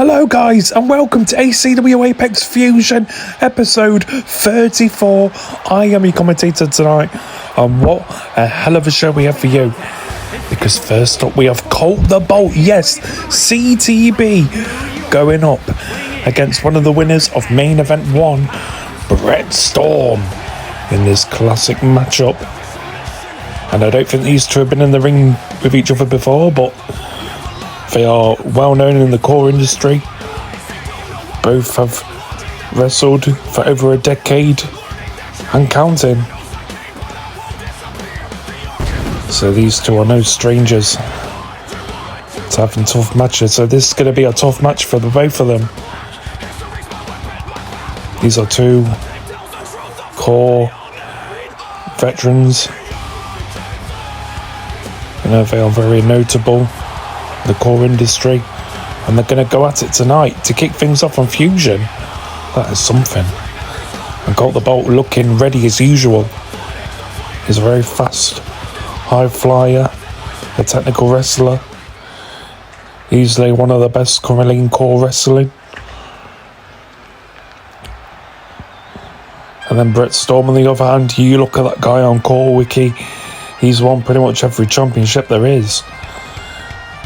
Hello guys and welcome to ACW Apex Fusion episode 34. I am your commentator tonight and what a hell of a show we have for you, because first up we have Colt the Bolt, yes, CTB, going up against one of the winners of main event 1, Burnstorm, in this classic matchup. And I don't think these two have been in the ring with each other before, but they are well known in the CAW industry. Both have wrestled for over a decade and counting. So these two are no strangers to having tough matches. So this is going to be a tough match for the both of them. These are two CAW veterans. You know, they are very notable the CAW industry, and they're going to go at it tonight to kick things off on Fusion. That is something. And Colt the Bolt looking ready as usual. He's a very fast high flyer, a technical wrestler, easily one of the best currently in CAW wrestling. And then Burnstorm on the other hand, you look at that guy on CAW Wiki, he's won pretty much every championship there is.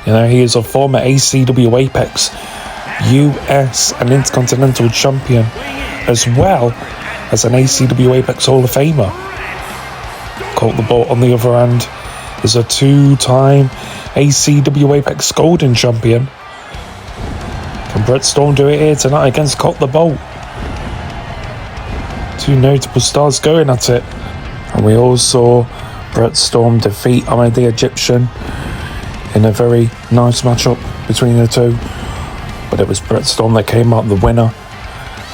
You know, he is a former ACW Apex US and Intercontinental Champion, as well as an ACW Apex Hall of Famer. Colt the Bolt, on the other hand, is a 2-time ACW Apex Golden Champion. Can Burnstorm do it here tonight against Colt the Bolt? Two notable stars going at it. And we all saw Burnstorm defeat Ahmed the Egyptian in a very nice matchup between the two, but it was Burnstorm that came out the winner,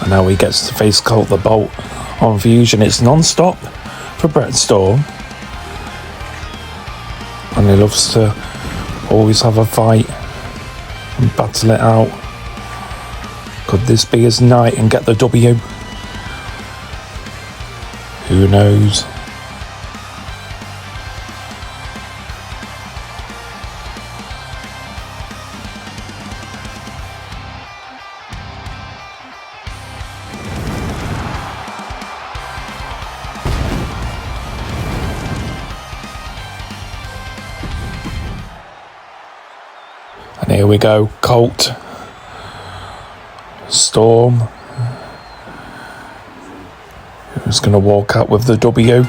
and now he gets to face Colt the Bolt on Fusion. It's non-stop for Burnstorm, and he loves to always have a fight and battle it out. Could this be his night and get the W? Who knows? And here we go, Colt, Storm, who's going to walk out with the W.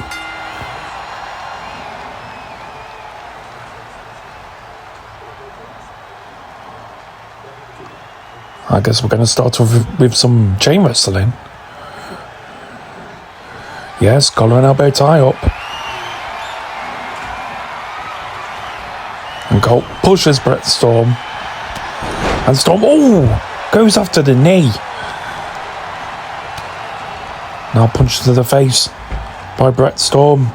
I guess we're going to start off with some chain wrestling. Yes, collar and elbow tie up. And Colt pushes Burnstorm. And Storm, goes after the knee. Now punched to the face by Burnstorm.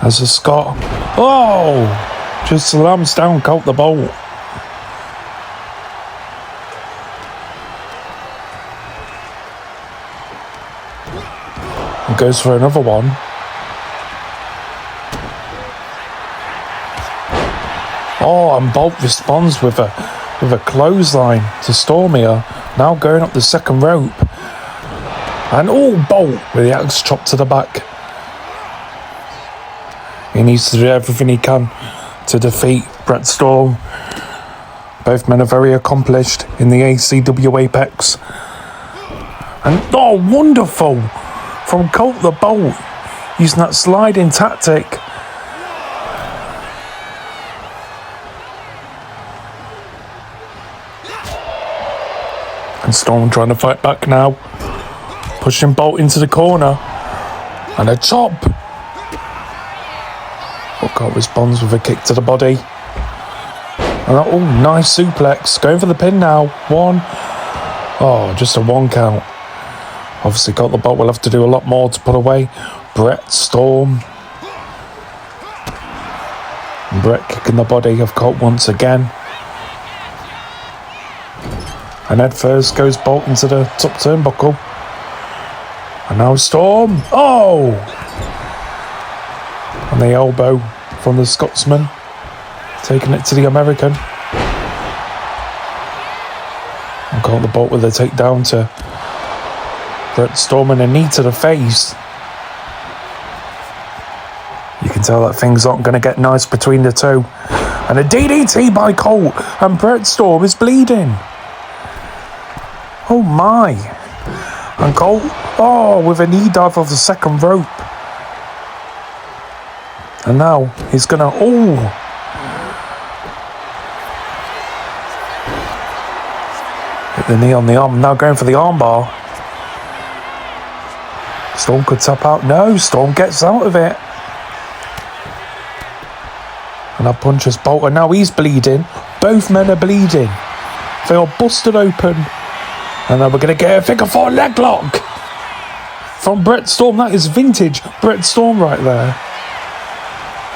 As a Scott. Just slams down Colt the Bolt. And goes for another one. And Bolt responds with a clothesline to Storm here. Now going up the second rope. And Bolt with the axe chop to the back. He needs to do everything he can to defeat Burnstorm. Both men are very accomplished in the ACW Apex. And wonderful from Colt the Bolt, using that sliding tactic. And Storm trying to fight back now. Pushing Bolt into the corner. And a chop. Colt responds with a kick to the body. And nice suplex. Going for the pin now. 1. Just a 1 count. Obviously Colt the Bolt will have to do a lot more to put away Burnstorm. Brett kicking the body of Colt once again. And head first goes Bolt into the top turnbuckle. And now Storm. And the elbow from the Scotsman. Taking it to the American. And got the bolt with a takedown to Burnstorm and a knee to the face. You can tell that things aren't going to get nice between the two. And a DDT by Colt, and Burnstorm is bleeding. Oh my. And Colt, with a knee dive off the second rope. And now he's going to, hit the knee on the arm, now going for the armbar. Storm could tap out. No, Storm gets out of it. And that punches Bolt, and now he's bleeding. Both men are bleeding. They are busted open. And now we're going to get a figure 4 leg lock from Burnstorm. That is vintage Burnstorm right there.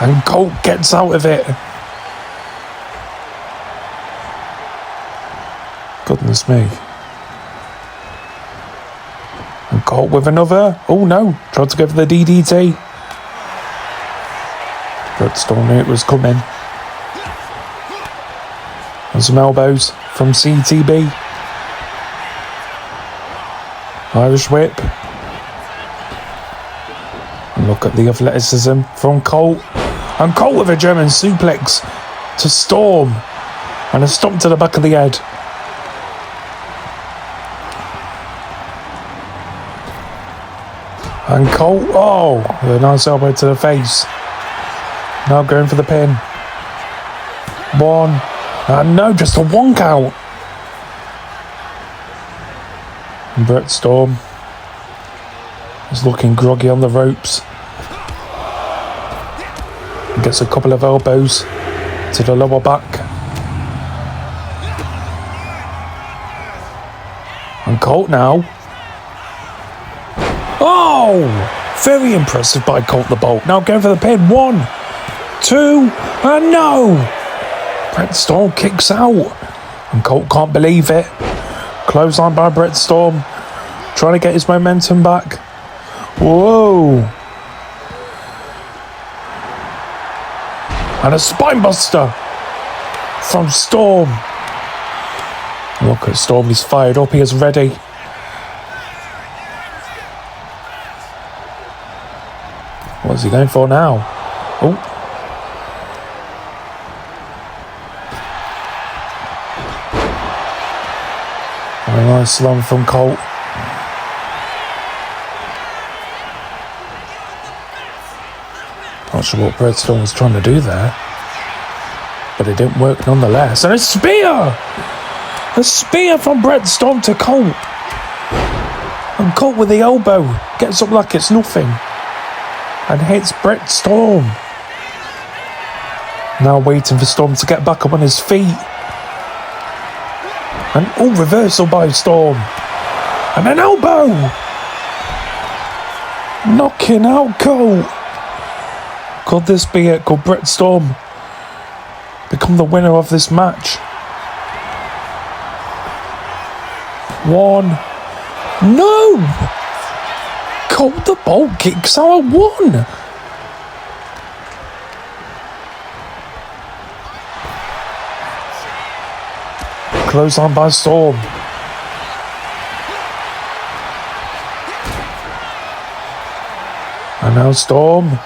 And Colt gets out of it. Goodness me. And Colt with another. Oh no, tried to go for the DDT. Burnstorm knew it was coming. And some elbows from CTB. Irish whip. And look at the athleticism from Colt. And Colt with a German suplex to Storm. And a stomp to the back of the head. And Colt, with a nice elbow to the face. Now going for the pin. 1. And no, just a 1 count. And Burnstorm is looking groggy on the ropes. And gets a couple of elbows to the lower back. And Colt now. Very impressive by Colt the Bolt. Now going for the pin. 1, 2, and no! Burnstorm kicks out. And Colt can't believe it. Clothesline by Burnstorm. Trying to get his momentum back. Whoa! And a spinebuster from Storm. Look at Storm, he's fired up, he is ready. What's he going for now? A nice slam from Colt. Not sure what Burnstorm was trying to do there, but it didn't work nonetheless. And a spear! A spear from Burnstorm to Colt. And Colt with the elbow gets up like it's nothing and hits Burnstorm. Now waiting for Storm to get back up on his feet. And reversal by Storm. And an elbow! Knocking out Colt. Could this be it? Could Burnstorm become the winner of this match? 1. No! Colt the Bolt kicks out at 1. Close on by Storm. And now Storm.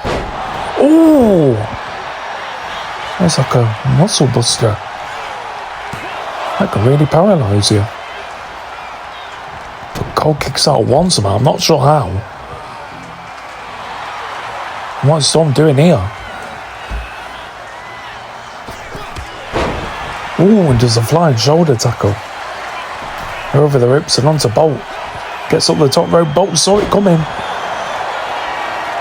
That's like a muscle buster. That can really paralyse you. But Colt kicks out once somehow. I'm not sure how. What's Storm doing here? And does a flying shoulder tackle. Over the ropes and onto Bolt. Gets up the top rope. Bolt saw it coming.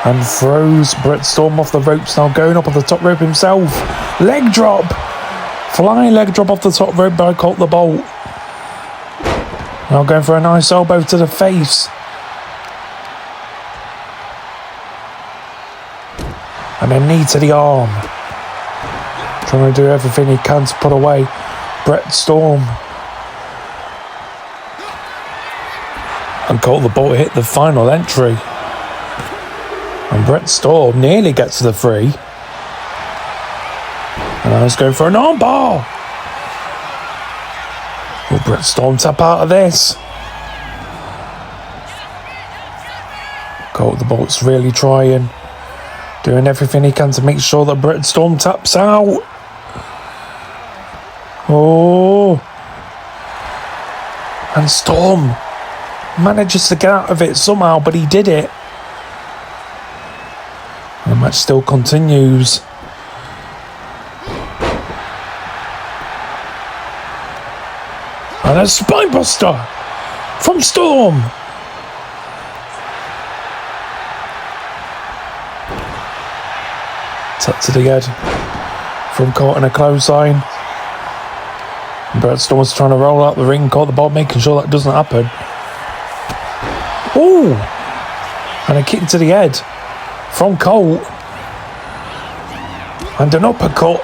And throws Burnstorm off the ropes. Now going up on the top rope himself. Leg drop. Flying leg drop off the top rope by Colt the Bolt. Now going for a nice elbow to the face. And a knee to the arm. Trying to do everything he can to put away Burnstorm. And Colt the Bolt hit the final entry. And Burnstorm nearly gets to the 3. And now he's going for an armbar. Will Burnstorm tap out of this? Colt the Bolt's really trying. Doing everything he can to make sure that Burnstorm taps out. Oh. And Storm manages to get out of it somehow, but he did it. The match still continues. And a spinebuster from Storm. Tap to the head from Colt and a clothesline. Burnstorm's trying to roll out the ring, Colt the Bolt making sure that doesn't happen. Ooh! And a kick to the head from Colt. And an uppercut.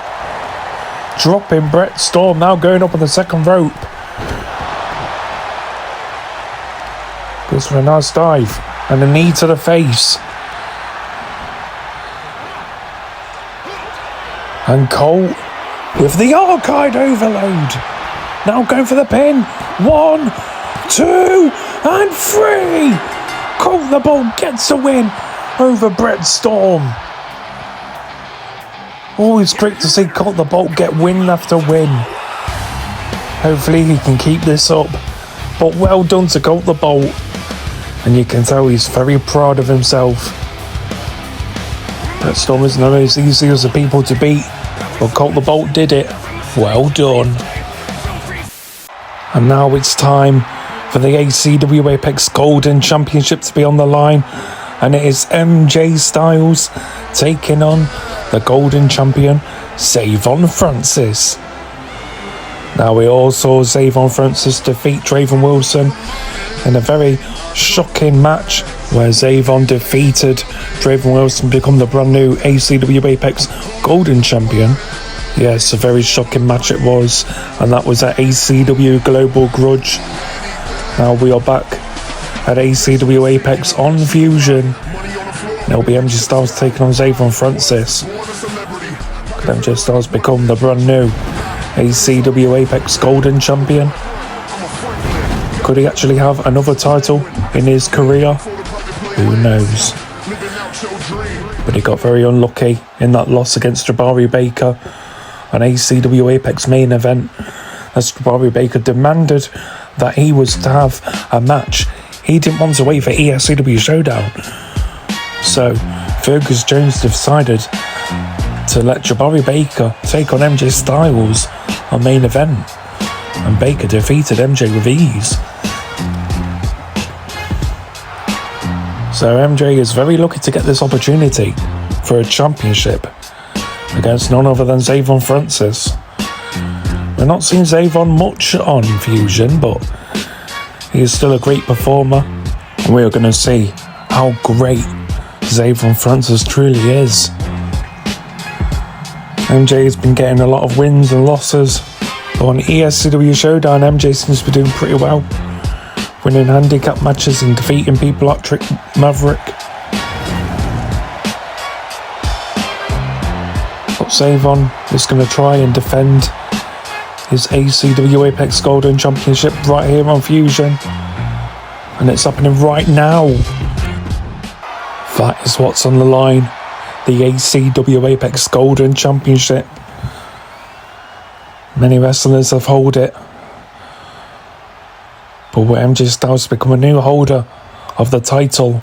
Dropping Burnstorm, now going up on the second rope. Goes for a nice dive. And a knee to the face. And Colt with the arcade overload. Now going for the pin. 1, 2, and 3. Colt the Bolt gets a win over Burnstorm. Always great to see Colt the Bolt get win after win. Hopefully he can keep this up. But well done to Colt the Bolt. And you can tell he's very proud of himself. Burnstorm isn't as easy as the people to beat, but Colt the Bolt did it. Well done. And now it's time for the ACW Apex Golden Championship to be on the line. And it is MJ Stylez taking on the Golden Champion, Zayvon Francis. Now we all saw Zayvon Francis defeat Draven Wilson in a very shocking match where Zayvon defeated Draven Wilson to become the brand new ACW Apex Golden Champion. Yes, a very shocking match it was, and that was at ACW Global Grudge. Now we are back at ACW Apex on Fusion. And it'll be MJ Stylez taking on Zayvon Francis. Could MJ Stylez become the brand new ACW Apex Golden Champion? Could he actually have another title in his career? Who knows? But he got very unlucky in that loss against Jabari Baker on ACW Apex main event, as Jabari Baker demanded that he was to have a match. He didn't want to wait for ESCW Showdown. So Fergus Jones decided to let Jabari Baker take on MJ Stylez on main event. And Baker defeated MJ with ease. So MJ is very lucky to get this opportunity for a championship against none other than Zayvon Francis. We're not seeing Zayvon much on Fusion, but he is still a great performer. And we are going to see how great Zayvon Francis truly is. MJ has been getting a lot of wins and losses, but on ESCW Showdown, MJ seems to be doing pretty well, winning handicap matches and defeating people like Trick Maverick. But Zayvon is going to try and defend his ACW Apex Golden Championship right here on Fusion, and it's happening right now. That is what's on the line, the ACW Apex Golden Championship. Many wrestlers have held it, but will MJ Stylez become a new holder of the title?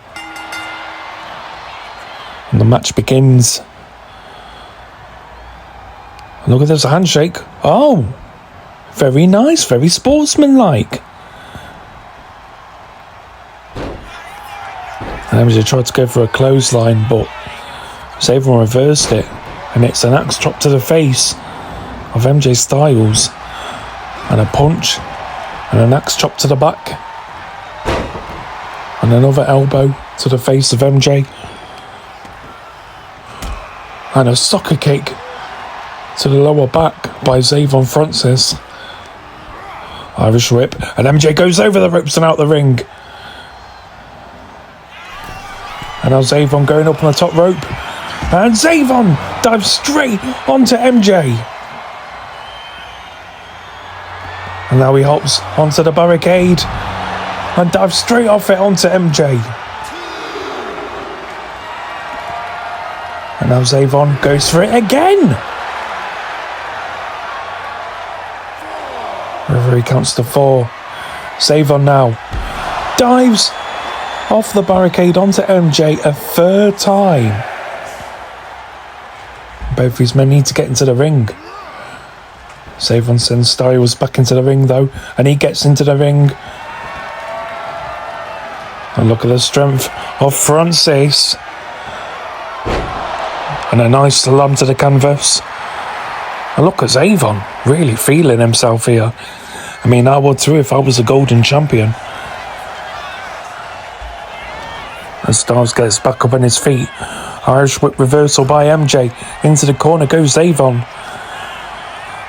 And the match begins. Look at this handshake. Oh, very nice, very sportsmanlike. And MJ tried to go for a clothesline, but Zayvon reversed it, and it's an axe chop to the face of MJ Stylez, and a punch, and an axe chop to the back, and another elbow to the face of MJ, and a soccer kick to the lower back by Zayvon Francis. Irish whip, and MJ goes over the ropes and out the ring. And now Zayvon going up on the top rope, and Zayvon dives straight onto MJ. And now he hops onto the barricade and dives straight off it onto MJ. And now Zayvon goes for it again. Referee counts to 4. Zayvon now dives off the barricade onto MJ a 3rd time. Both these men need to get into the ring. Zayvon sends Stylez back into the ring though, and he gets into the ring. And look at the strength of Francis. And a nice slam to the canvas. And look at Zayvon really feeling himself here. I mean, I would too if I was a golden champion. And Stylez gets back up on his feet. Irish whip reversal by MJ. Into the corner goes Zayvon.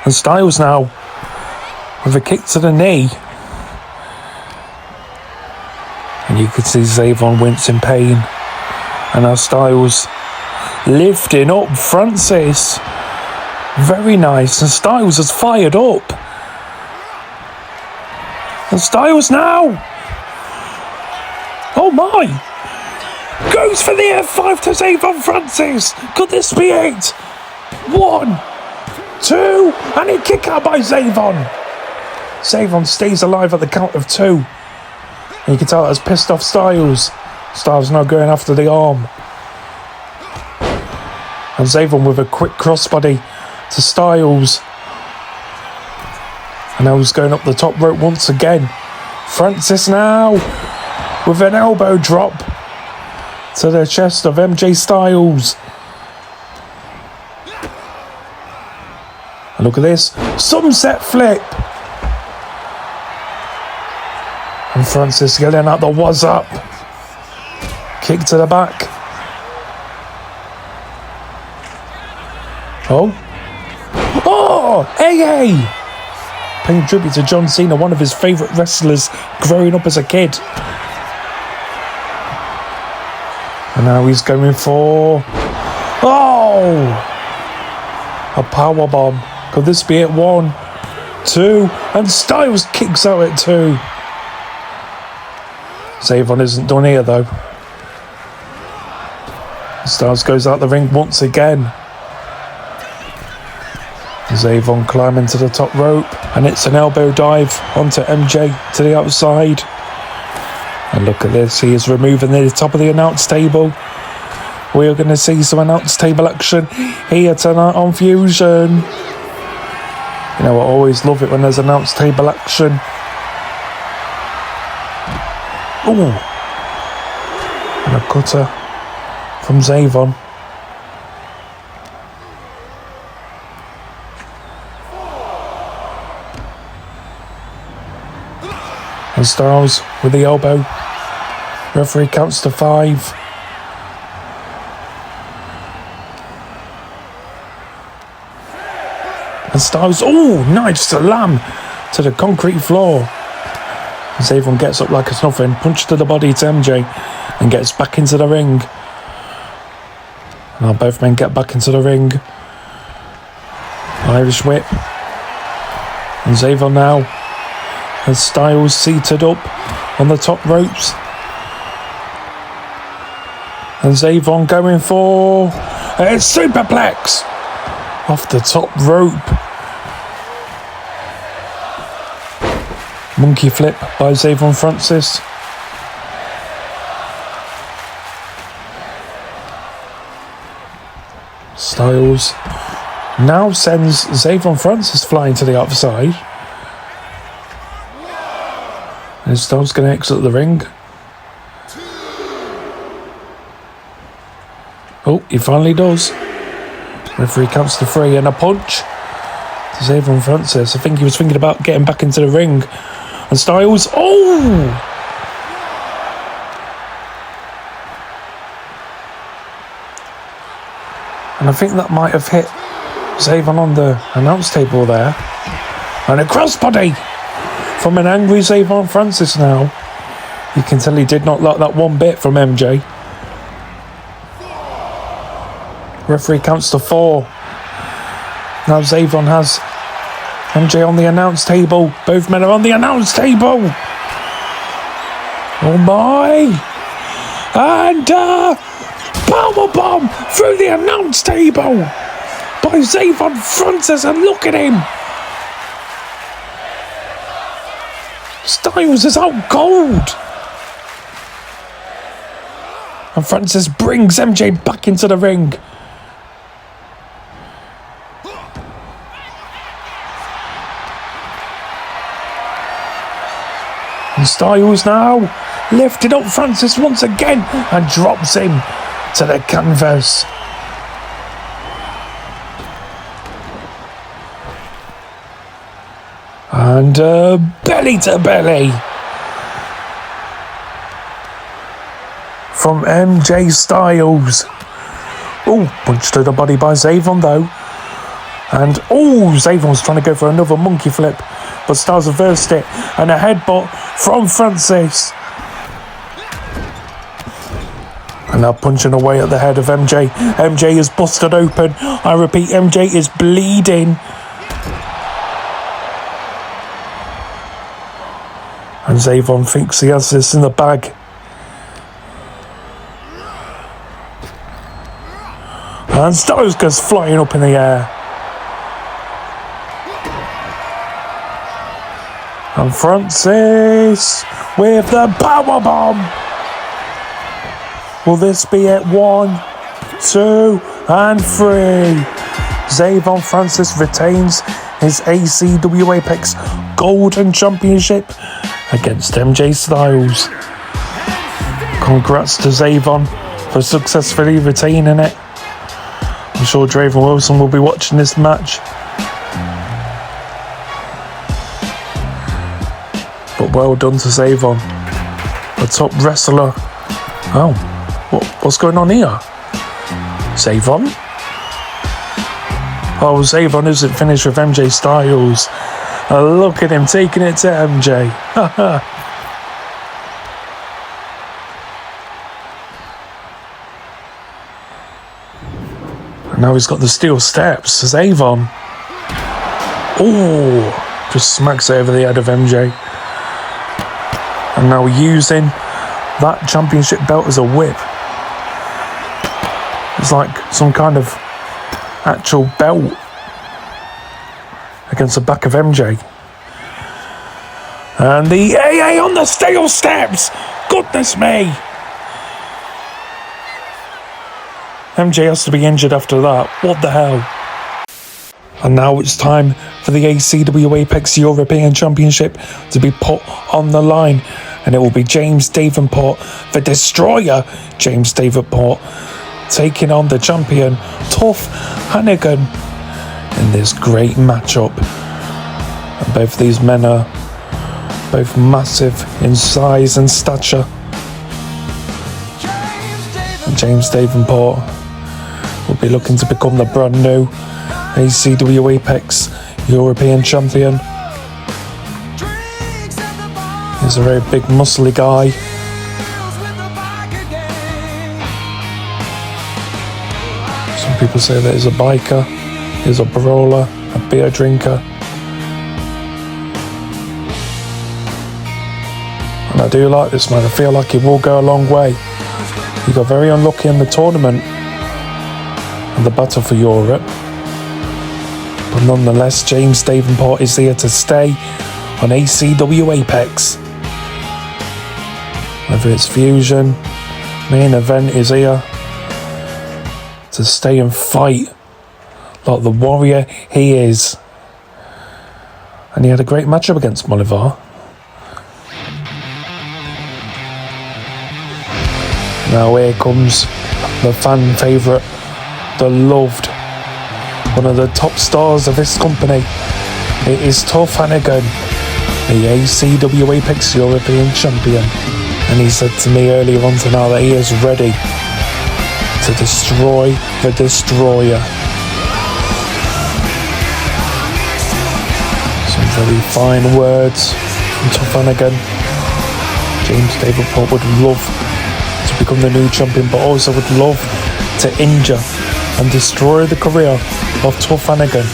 And Stylez now with a kick to the knee. And you can see Zayvon wince in pain. And now Stylez lifting up Francis. Very nice. And Stylez has fired up. And Stylez now. Oh my. Goes for the F5 to Zayvon Francis. Could this be it? 1, 2. And a kick out by Zayvon. Zayvon stays alive at the count of 2. And you can tell that's pissed off Stylez. Stylez now going after the arm. And Zayvon with a quick crossbody to Stylez. And now he's going up the top rope once again. Francis now with an elbow drop to the chest of MJ Stylez. And look at this. Sunset flip. And Francis yelling out the "what's up?" Kick to the back. Oh. Oh! AA! Paying tribute to John Cena, one of his favourite wrestlers growing up as a kid. And now he's going for... Oh! A power bomb. Could this be it? 1, 2. And Stylez kicks out at 2. Zayvon isn't done here though. Stylez goes out the ring once again. Zayvon climbing to the top rope, and it's an elbow dive onto MJ to the outside. And look at this, he is removing the top of the announce table. We are going to see some announce table action here tonight on Fusion. You know, I always love it when there's announce table action. Ooh. And a cutter from Zayvon. And Stylez with the elbow. Referee counts to 5. And Stylez, oh, nice slam to the concrete floor. And Zayvon gets up like it's nothing, punch to the body to MJ, and gets back into the ring. And now both men get back into the ring. Irish whip. And Zayvon now has Stylez seated up on the top ropes. And Zayvon going for a superplex off the top rope. Monkey flip by Zayvon Francis. Stylez now sends Zayvon Francis flying to the outside. And Stylez going to exit the ring. Oh, he finally does. Referee counts to 3 and a punch to Zayvon Francis. I think he was thinking about getting back into the ring. And Stylez, oh! And I think that might have hit Zayvon on the announce table there. And a crossbody from an angry Zayvon Francis now. You can tell he did not like that one bit from MJ. Referee counts to 4. Now Zayvon has MJ on the announce table. Both men are on the announce table. Oh my. And powerbomb through the announce table by Zayvon Francis, and look at him. Stylez is out cold. And Francis brings MJ back into the ring. And Stylez now lifting up Francis once again and drops him to the canvas. And belly to belly from MJ Stylez. Oh, punched to the body by Zayvon though. And Zayvon's trying to go for another monkey flip, but Stylez reversed it, and a headbutt from Francis. And now punching away at the head of MJ. MJ is busted open. I repeat, MJ is bleeding. And Zayvon thinks he has this in the bag. And Stylez goes flying up in the air. And Francis with the powerbomb. Will this be it? 1, 2, and 3. Zayvon Francis retains his ACW Apex Golden Championship against MJ Stylez. Congrats to Zayvon for successfully retaining it. I'm sure Draven Wilson will be watching this match. But well done to Zayvon, the top wrestler. Oh, what's going on here? Zayvon? Oh, Zayvon isn't finished with MJ Stylez. Look at him taking it to MJ. And now he's got the steel steps. Zayvon. Oh, just smacks it over the head of MJ. And now using that championship belt as a whip. It's like some kind of actual belt against the back of MJ. And the AA on the steel steps. Goodness me. MJ has to be injured after that. What the hell? And now it's time for the ACW Apex European Championship to be put on the line. And it will be James Davenport, the Destroyer James Davenport, taking on the champion Tuff Hannigan in this great matchup. And both these men are both massive in size and stature. And James Davenport will be looking to become the brand new ACW Apex European champion. He's a very big muscly guy. Some people say that he's a biker, he's a brawler, a beer drinker. And I do like this man. I feel like he will go a long way. He got very unlucky in the tournament and the battle for Europe. But nonetheless, James Davenport is here to stay on ACW Apex. Whether it's Fusion, main event is here to stay and fight like the warrior he is. And he had a great matchup against MOLIVAR. Now here comes the fan favourite, the loved, one of the top stars of this company. It is Tuff Hannigan, the ACW Apex European Champion. And he said to me earlier on tonight that he is ready to destroy the Destroyer. Some very fine words from Tuff Hannigan. James Davenport would love to become the new champion, but also would love to injure and destroy the career of Tuff Hannigan.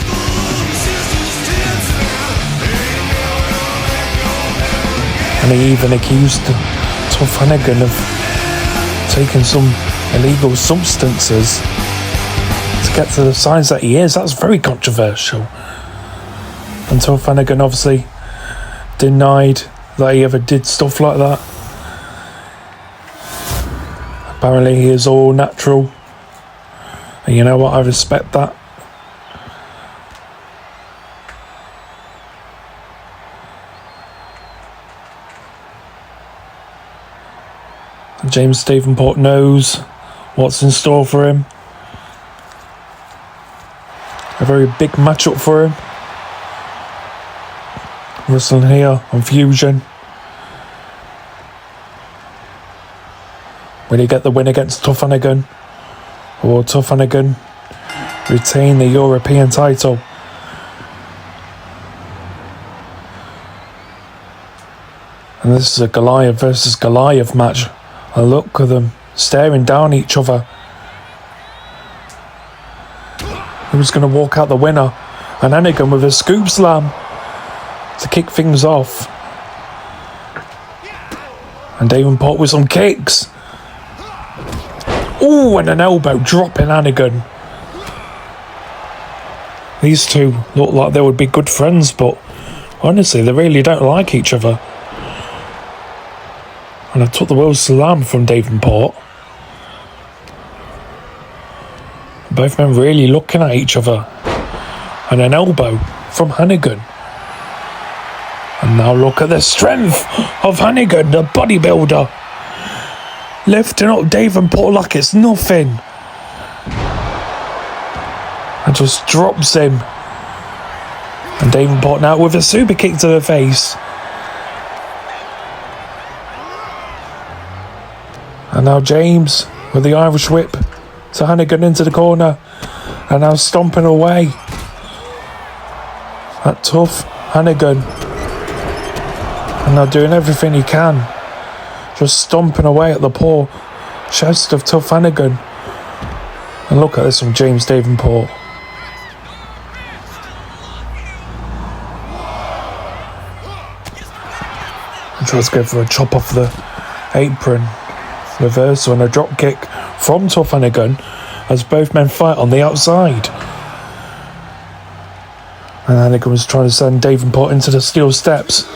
And he even accused Tuff Hannigan of taking some illegal substances to get to the size that he is. That's very controversial. And Tuff Hannigan obviously denied that he ever did stuff like that. Apparently he is all natural. And you know what, I respect that. James Davenport knows what's in store for him. A very big matchup for him. Wrestling here on Fusion. Will he get the win against Tuff Hannigan? Or will Tuff Hannigan retain the European title? And this is a Goliath versus Goliath match. And look at them staring down each other. Who's going to walk out the winner? And Hannigan with a scoop slam to kick things off. And Davenport with some kicks. Ooh, and an elbow dropping Hannigan. These two look like they would be good friends, but honestly, they really don't like each other. And I took the world slam from Davenport. Both men really looking at each other. And an elbow from Hannigan. And now look at the strength of Hannigan, the bodybuilder. Lifting up Davenport like it's nothing. And just drops him. And Davenport now with a super kick to the face. And now James with the Irish whip to Hannigan into the corner. And now stomping away at Tuff Hannigan. And now doing everything he can. Just stomping away at the poor chest of Tuff Hannigan. And look at this from James Davenport. He tries to go for a chop off the apron. Reversal and a drop kick from Tuff Hannigan as both men fight on the outside. And Hannigan was trying to send Davenport into the steel steps.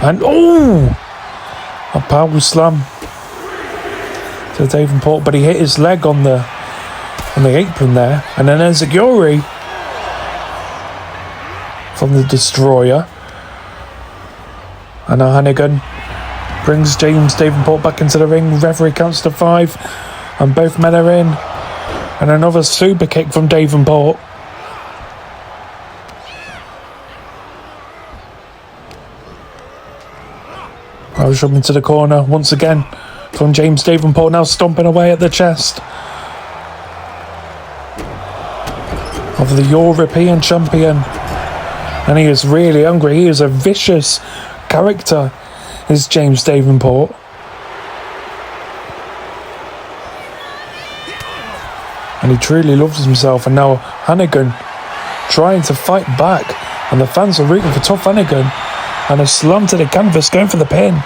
And a power slam to Davenport, but he hit his leg on the apron there. And then there's a Enziguri from the Destroyer. And now Hannigan brings James Davenport back into the ring. Referee counts to 5. And both men are in. And another super kick from Davenport. I was rubbing to the corner once again from James Davenport, now stomping away at the chest of the European champion. And he is really hungry. He is a vicious character, is James Davenport. And he truly loves himself. And now Hannigan trying to fight back. And the fans are rooting for Tuff Hannigan. And a slam to the canvas, going for the pin.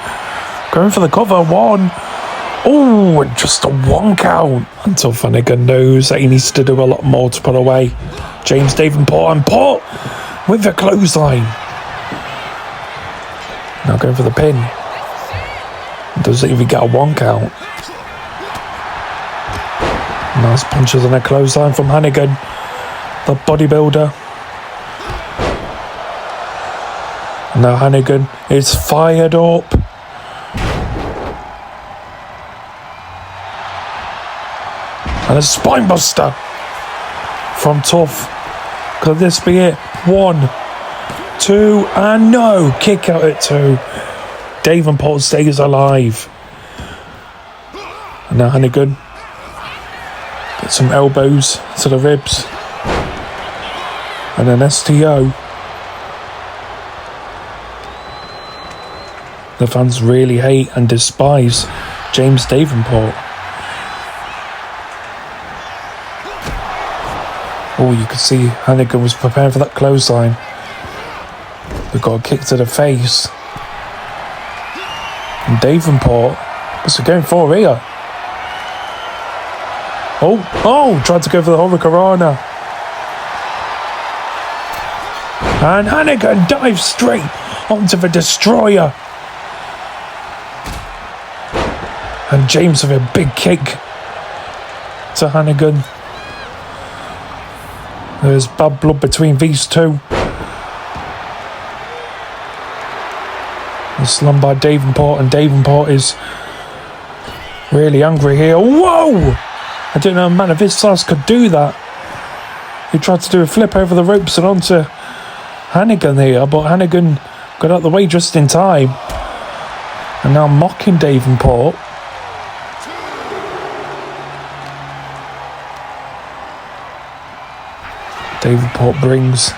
Going for the cover, 1. And just a 1 count. And Tuff Hannigan knows that he needs to do a lot more to put away James Davenport. And Port with the clothesline. Now going for the pin. Doesn't even get a 1 count. Nice punches and a clothesline from Hannigan, the bodybuilder. And now Hannigan is fired up. And a spinebuster from Tuff. Could this be it? 1, 2, and no! Kick out at 2. Davenport stays alive. And now Hannigan gets some elbows to the ribs. And an STO. The fans really hate and despise James Davenport. You could see Hannigan was preparing for that clothesline. We've got a kick to the face. And Davenport, what's he going for here? Oh, tried to go for the Hurricanrana. And Hannigan dives straight onto the destroyer. And James with a big kick to Hannigan. There's bad blood between these two. It's slammed by Davenport, and Davenport is really angry here. Whoa! I didn't know a man of his size could do that. He tried to do a flip over the ropes and onto Hannigan here, but Hannigan got out of the way just in time. And now mocking Davenport. Davenport brings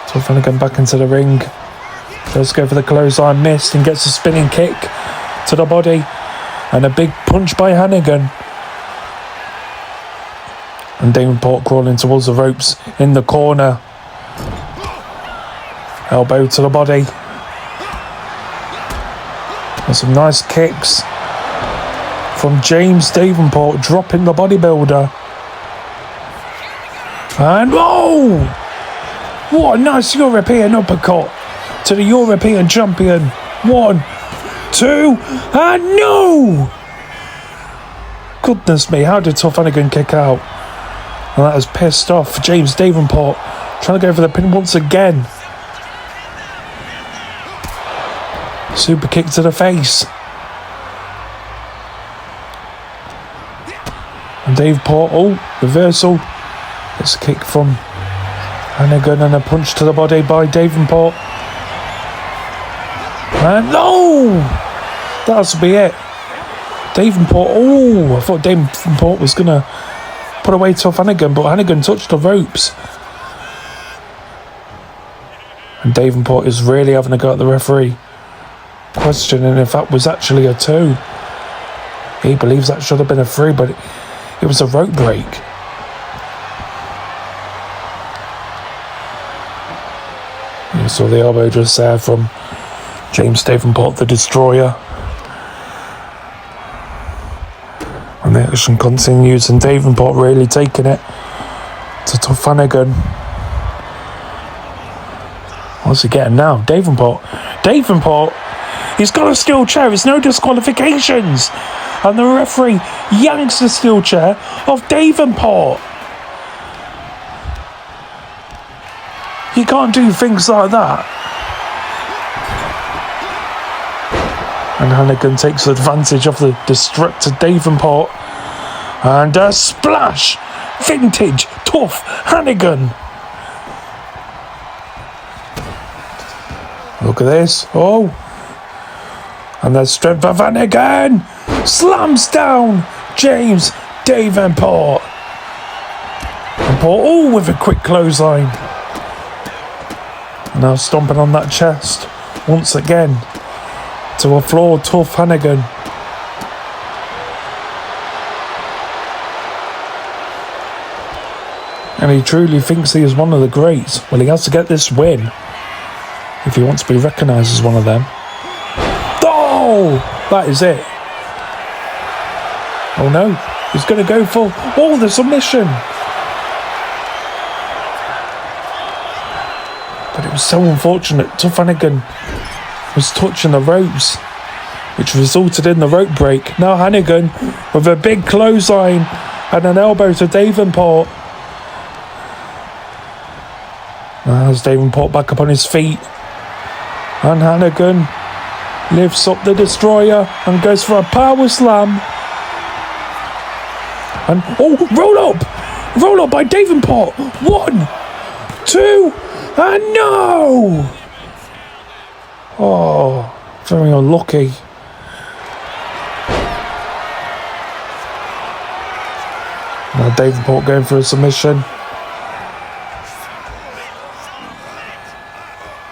Tuff Hannigan back into the ring. Does go for the clothesline, missed, and gets a spinning kick to the body. And a big punch by Hannigan. And Davenport crawling towards the ropes in the corner. Elbow to the body. And some nice kicks from James Davenport, dropping the bodybuilder. And oh! What a nice European uppercut to the European champion. 1, 2, and no! Goodness me, how did Tuff Hannigan kick out? And that has pissed off James Davenport, trying to go for the pin once again. Super kick to the face. And Davenport, reversal. It's a kick from Hannigan and a punch to the body by Davenport. And no! That'll be it. Davenport, I thought Davenport was going to put away Tuff Hannigan, but Hannigan touched the ropes. And Davenport is really having a go at the referee, questioning if that was actually a 2. He believes that should have been a 3, but it was a rope break. You saw the elbow just there from James Davenport, the destroyer. And the action continues, and Davenport really taking it to Tuff Hannigan. What's he getting now? Davenport, he's got a steel chair, it's no disqualifications. And the referee yanks the steel chair off Davenport. You can't do things like that. And Hannigan takes advantage of the distracted Davenport. And a splash! Vintage Tuff Hannigan. Look at this. And there's strength of Hannigan. Slams down James Davenport. And with a quick clothesline. And now stomping on that chest once again to a floored Tuff Hannigan. And he truly thinks he is one of the greats. Well, he has to get this win if he wants to be recognised as one of them. Oh! That is it. Oh no, he's going to go for the submission. But it was so unfortunate. Tuff Hannigan was touching the ropes, which resulted in the rope break. Now Hannigan with a big clothesline and an elbow to Davenport. As Davenport back up on his feet. And Hannigan lifts up the destroyer and goes for a power slam. And roll up by Davenport. 1, 2, and no! Very unlucky. Now Davenport going for a submission.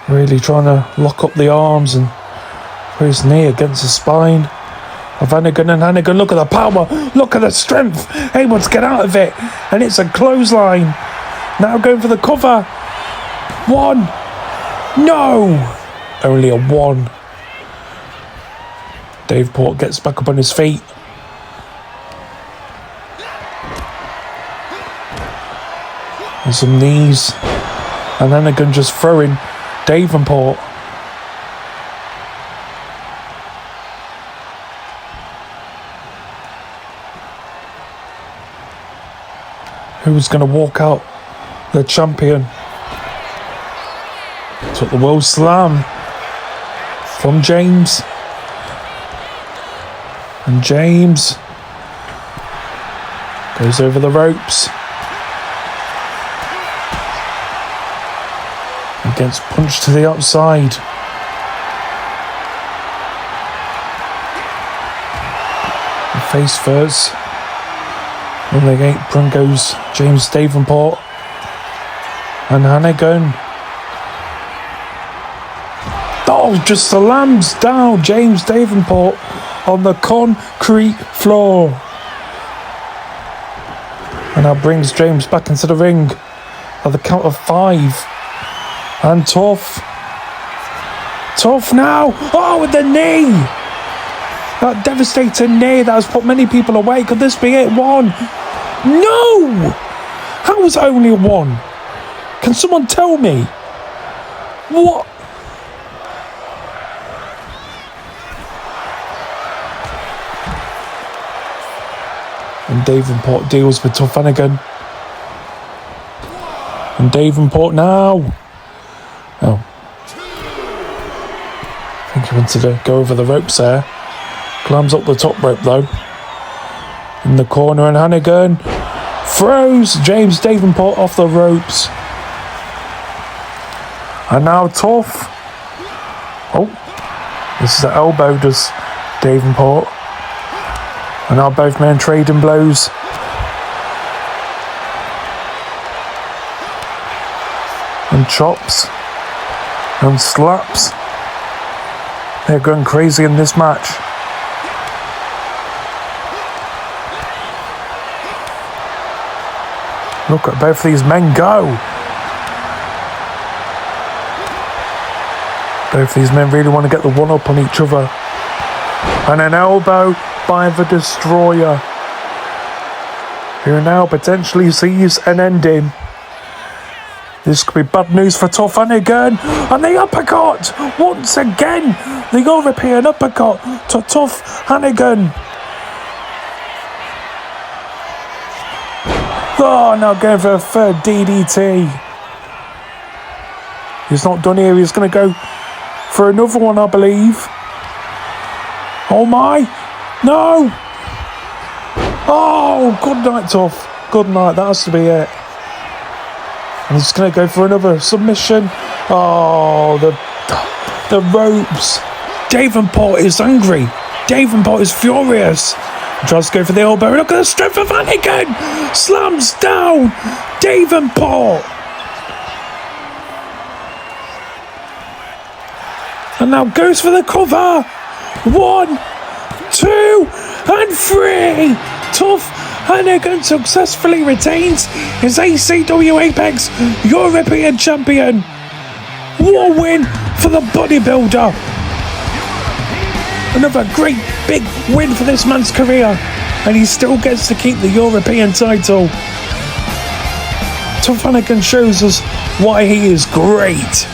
Really trying to lock up the arms and put his knee against the spine of Hannigan. And Hannigan, look at the power, look at the strength, able to get out of it. And it's a clothesline. Now going for the cover. 1, no! Only a 1. Davenport gets back up on his feet. And some knees. And Hannigan just throwing Davenport. Who's going to walk out the champion? Took the world slam from James. And James goes over the ropes. And gets punched to the outside. And face first. On the apron goes James Davenport. And Hannigan. Oh, just slams down James Davenport on the concrete floor. And now brings James back into the ring at the count of 5. And Tuff now. Oh, with the knee. That devastating knee that has put many people away. Could this be it? 1. No! How was it only 1? Can someone tell me? What? And Davenport deals with Tuff Hannigan. And Davenport now. Oh. I think he wanted to go over the ropes there. Climbs up the top rope though. In the corner, and Hannigan throws James Davenport off the ropes. And now Tuff. Oh. This is the elbow, does Davenport. And now both men trading blows. And chops. And slaps. They're going crazy in this match. Look at both these men go. Both these men really want to get the one up on each other. And an elbow by the Destroyer, who now potentially sees an ending. This could be bad news for Tuff Hannigan. And the uppercut! Once again, the European uppercut to Tuff Hannigan. Oh, now going for a third DDT. He's not done here. He's going to go for another one, I believe. Oh my! No! Oh, good night, Tuff. Good night. That has to be it. And he's going to go for another submission. Oh, the ropes. Davenport is angry. Davenport is furious. Tries to go for the elbow. Look at the strength of Hannigan. Slams down Davenport. And now goes for the cover. 1, 2, and 3. Tuff Hannigan successfully retains his ACW Apex European Champion. What a win for the bodybuilder. Another great big win for this man's career, and he still gets to keep the European title. Tuff Hannigan shows us why he is great.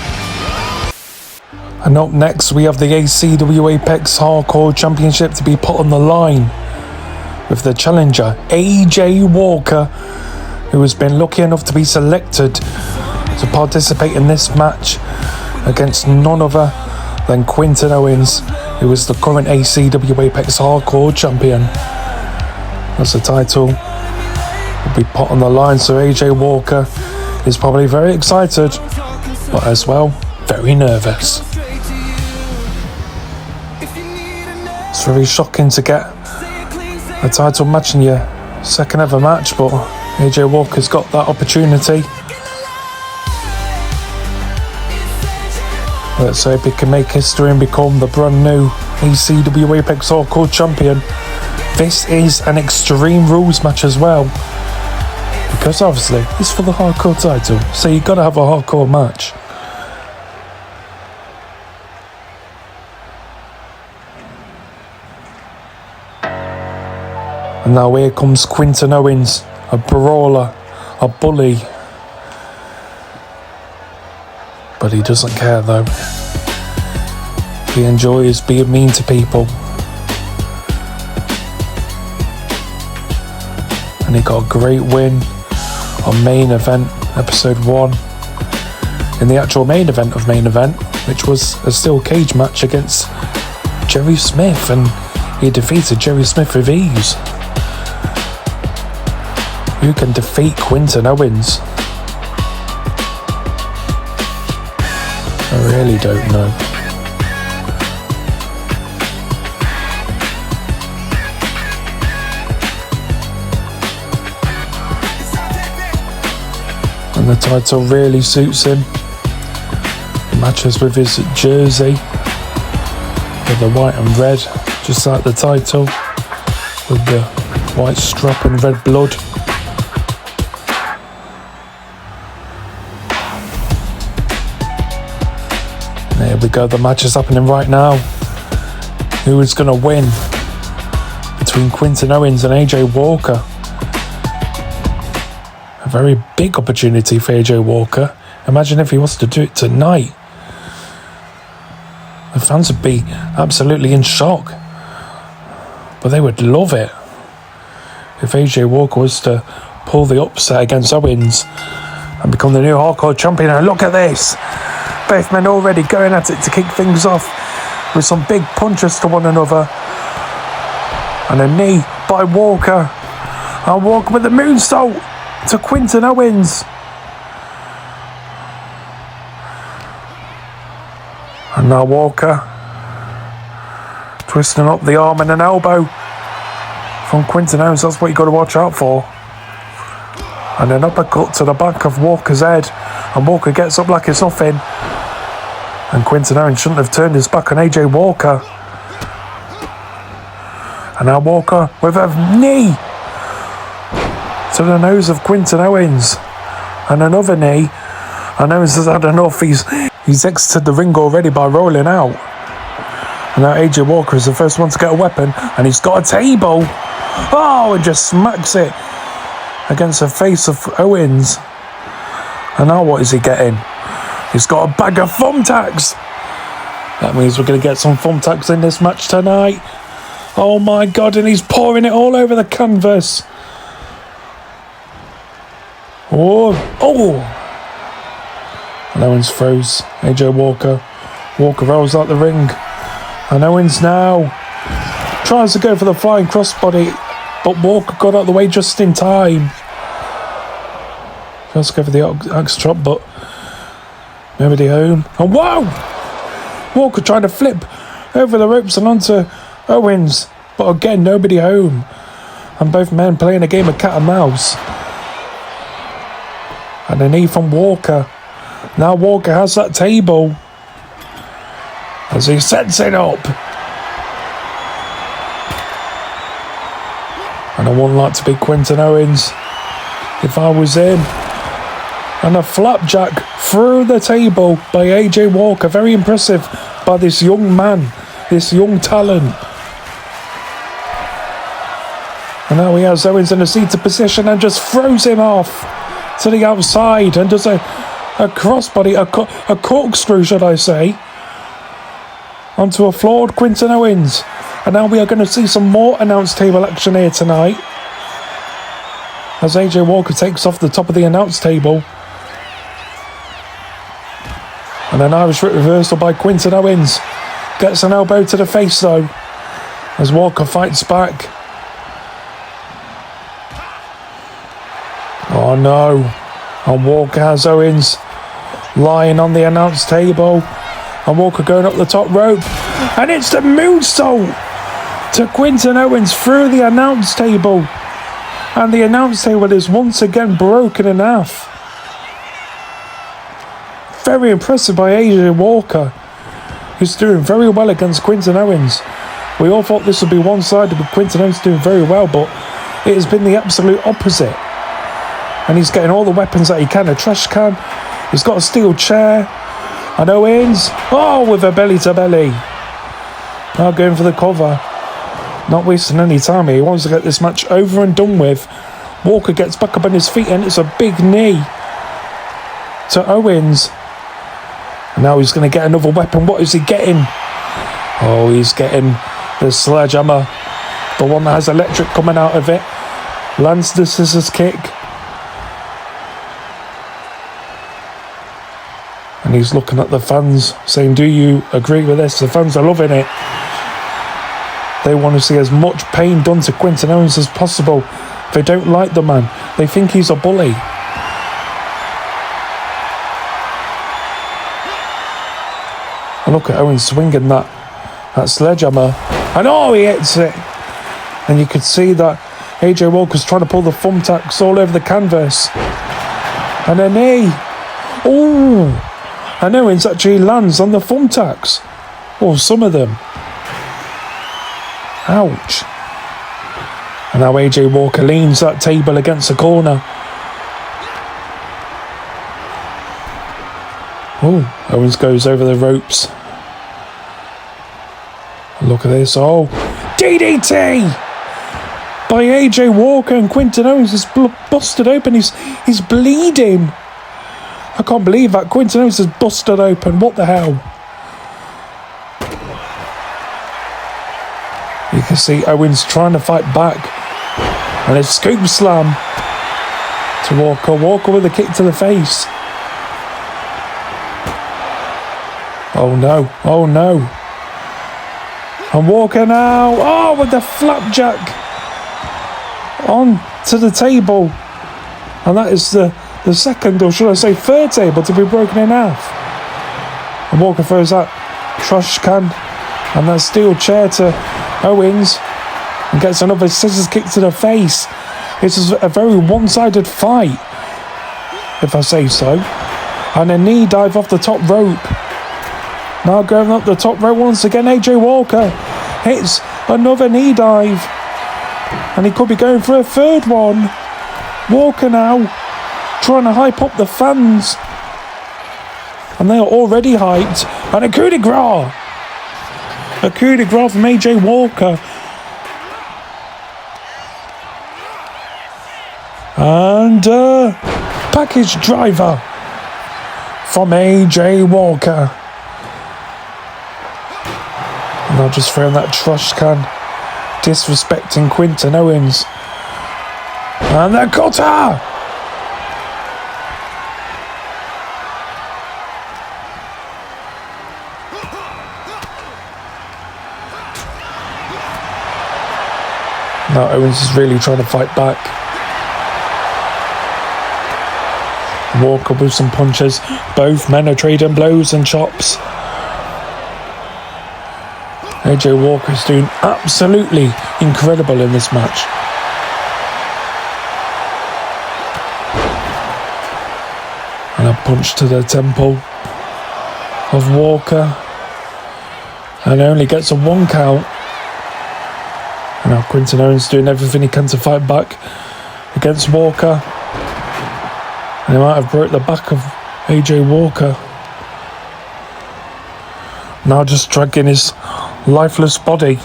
And up next we have the ACW Apex Hardcore Championship to be put on the line, with the challenger AJ Walker, who has been lucky enough to be selected to participate in this match against none other than Quinton Owens, who is the current ACW Apex Hardcore Champion. As the title will be put on the line, so AJ Walker is probably very excited, but as well, very nervous. It's very shocking to get a title match in your second ever match, but AJ Walker's got that opportunity. Let's hope he can make history and become the brand new ACW Apex Hardcore Champion. This is an Extreme Rules match as well, because obviously it's for the Hardcore title, so you've got to have a Hardcore match. And now here comes Quinton Owens, a brawler, a bully. But he doesn't care though. He enjoys being mean to people. And he got a great win on main event, episode 1. In the actual main event of main event, which was a steel cage match against Jerry Smith, and he defeated Jerry Smith with ease. Who can defeat Quinton Owens? I really don't know. And the title really suits him. He matches with his jersey with the white and red, just like the title, with the white strap and red blood. There we go, the match is happening right now. Who is going to win between Quinton Owens and AJ Walker? A very big opportunity for AJ Walker. Imagine if he was to do it tonight. The fans would be absolutely in shock. But they would love it if AJ Walker was to pull the upset against Owens and become the new hardcore champion. And look at this. Both men already going at it to kick things off with some big punches to one another. And a knee by Walker. And Walker with the moonsault to Quinton Owens. And now Walker twisting up the arm and an elbow from Quinton Owens. That's what you got to watch out for. And an uppercut to the back of Walker's head. And Walker gets up like it's nothing. And Quinton Owens shouldn't have turned his back on AJ Walker. And now Walker with a knee to the nose of Quinton Owens. And another knee. And Owens has had enough. He's exited the ring already by rolling out. And now AJ Walker is the first one to get a weapon. And he's got a table. Oh, and just smacks it against the face of Owens. And now what is he getting? He's got a bag of thumbtacks. That means we're going to get some thumbtacks in this match tonight. Oh my God, and he's pouring it all over the canvas. Oh. And Owens throws AJ Walker. Walker rolls out the ring. And Owens now tries to go for the flying crossbody, but Walker got out of the way just in time. Tries to go for the axe chop, but nobody home. And whoa! Walker trying to flip over the ropes and onto Owens, but again, nobody home. And both men playing a game of cat and mouse. And a knee from Walker. Now Walker has that table as he sets it up. And I wouldn't like to be Quinton Owens if I was him. And a flapjack through the table by AJ Walker. Very impressive by this young man, this young talent. And now he has Owens in a seated position and just throws him off to the outside and does a crossbody, a corkscrew, should I say, onto a floored Quinton Owens. And now we are going to see some more announce table action here tonight, as AJ Walker takes off the top of the announce table. And an Irish whip reversal by Quinton Owens. Gets an elbow to the face though, as Walker fights back. Oh no. And Walker has Owens lying on the announce table. And Walker going up the top rope. And it's the moonsault to Quinton Owens through the announce table. And the announce table is once again broken in half. Very impressive by AJ Walker, who's doing very well against Quinton Owens. We all thought this would be one-sided with Quinton Owens doing very well, but it has been the absolute opposite. And he's getting all the weapons that he can. A trash can. He's got a steel chair. And Owens, with a belly-to-belly. Now going for the cover. not wasting any time here. He wants to get this match over and done with. Walker gets back up on his feet and it's a big knee to Owens. And now he's going to get another weapon. What is he getting? Oh, he's getting the sledgehammer. The one that has electric coming out of it. Lands the scissors kick. And he's looking at the fans saying, do you agree with this? The fans are loving it. They want to see as much pain done to Quinton Owens as possible. They don't like the man. They think he's a bully. And look at Owens swinging that sledgehammer. And oh, he hits it. And you could see that AJ Walker's trying to pull the thumbtacks all over the canvas. And a knee. Oh, and Owens actually lands on the thumbtacks. Or some of them. Ouch. And now AJ Walker leans that table against the corner. Oh, Owens goes over the ropes. Look at this. Oh, DDT by AJ Walker, and Quinton Owens is busted open. He's bleeding. I can't believe that. Quinton Owens is busted open. What the hell? You can see Owens trying to fight back. And a scoop slam to Walker. Walker with a kick to the face. Oh no, oh no. And Walker now. Oh, with the flapjack on to the table. And that is the second, or should I say third table to be broken in half. And Walker throws that trash can and that steel chair to Owens. And gets another scissors kick to the face. This is a very one-sided fight, if I say so. And a knee dive off the top rope. Now going up the top rope once again, AJ Walker hits another knee dive. And he could be going for a third one. Walker now trying to hype up the fans. And they are already hyped. And a coup de grace. A coup de grace from AJ Walker. And package driver from AJ Walker. And I'll just throw in that trash can, disrespecting Quinton Owens. And the cutter! Now Owens is really trying to fight back. Walker with some punches. Both men are trading blows and chops. AJ Walker is doing absolutely incredible in this match. And a punch to the temple of Walker. And only gets a 1 count. And now Quinton Owens doing everything he can to fight back against Walker. And he might have broke the back of AJ Walker. Now just dragging his lifeless body.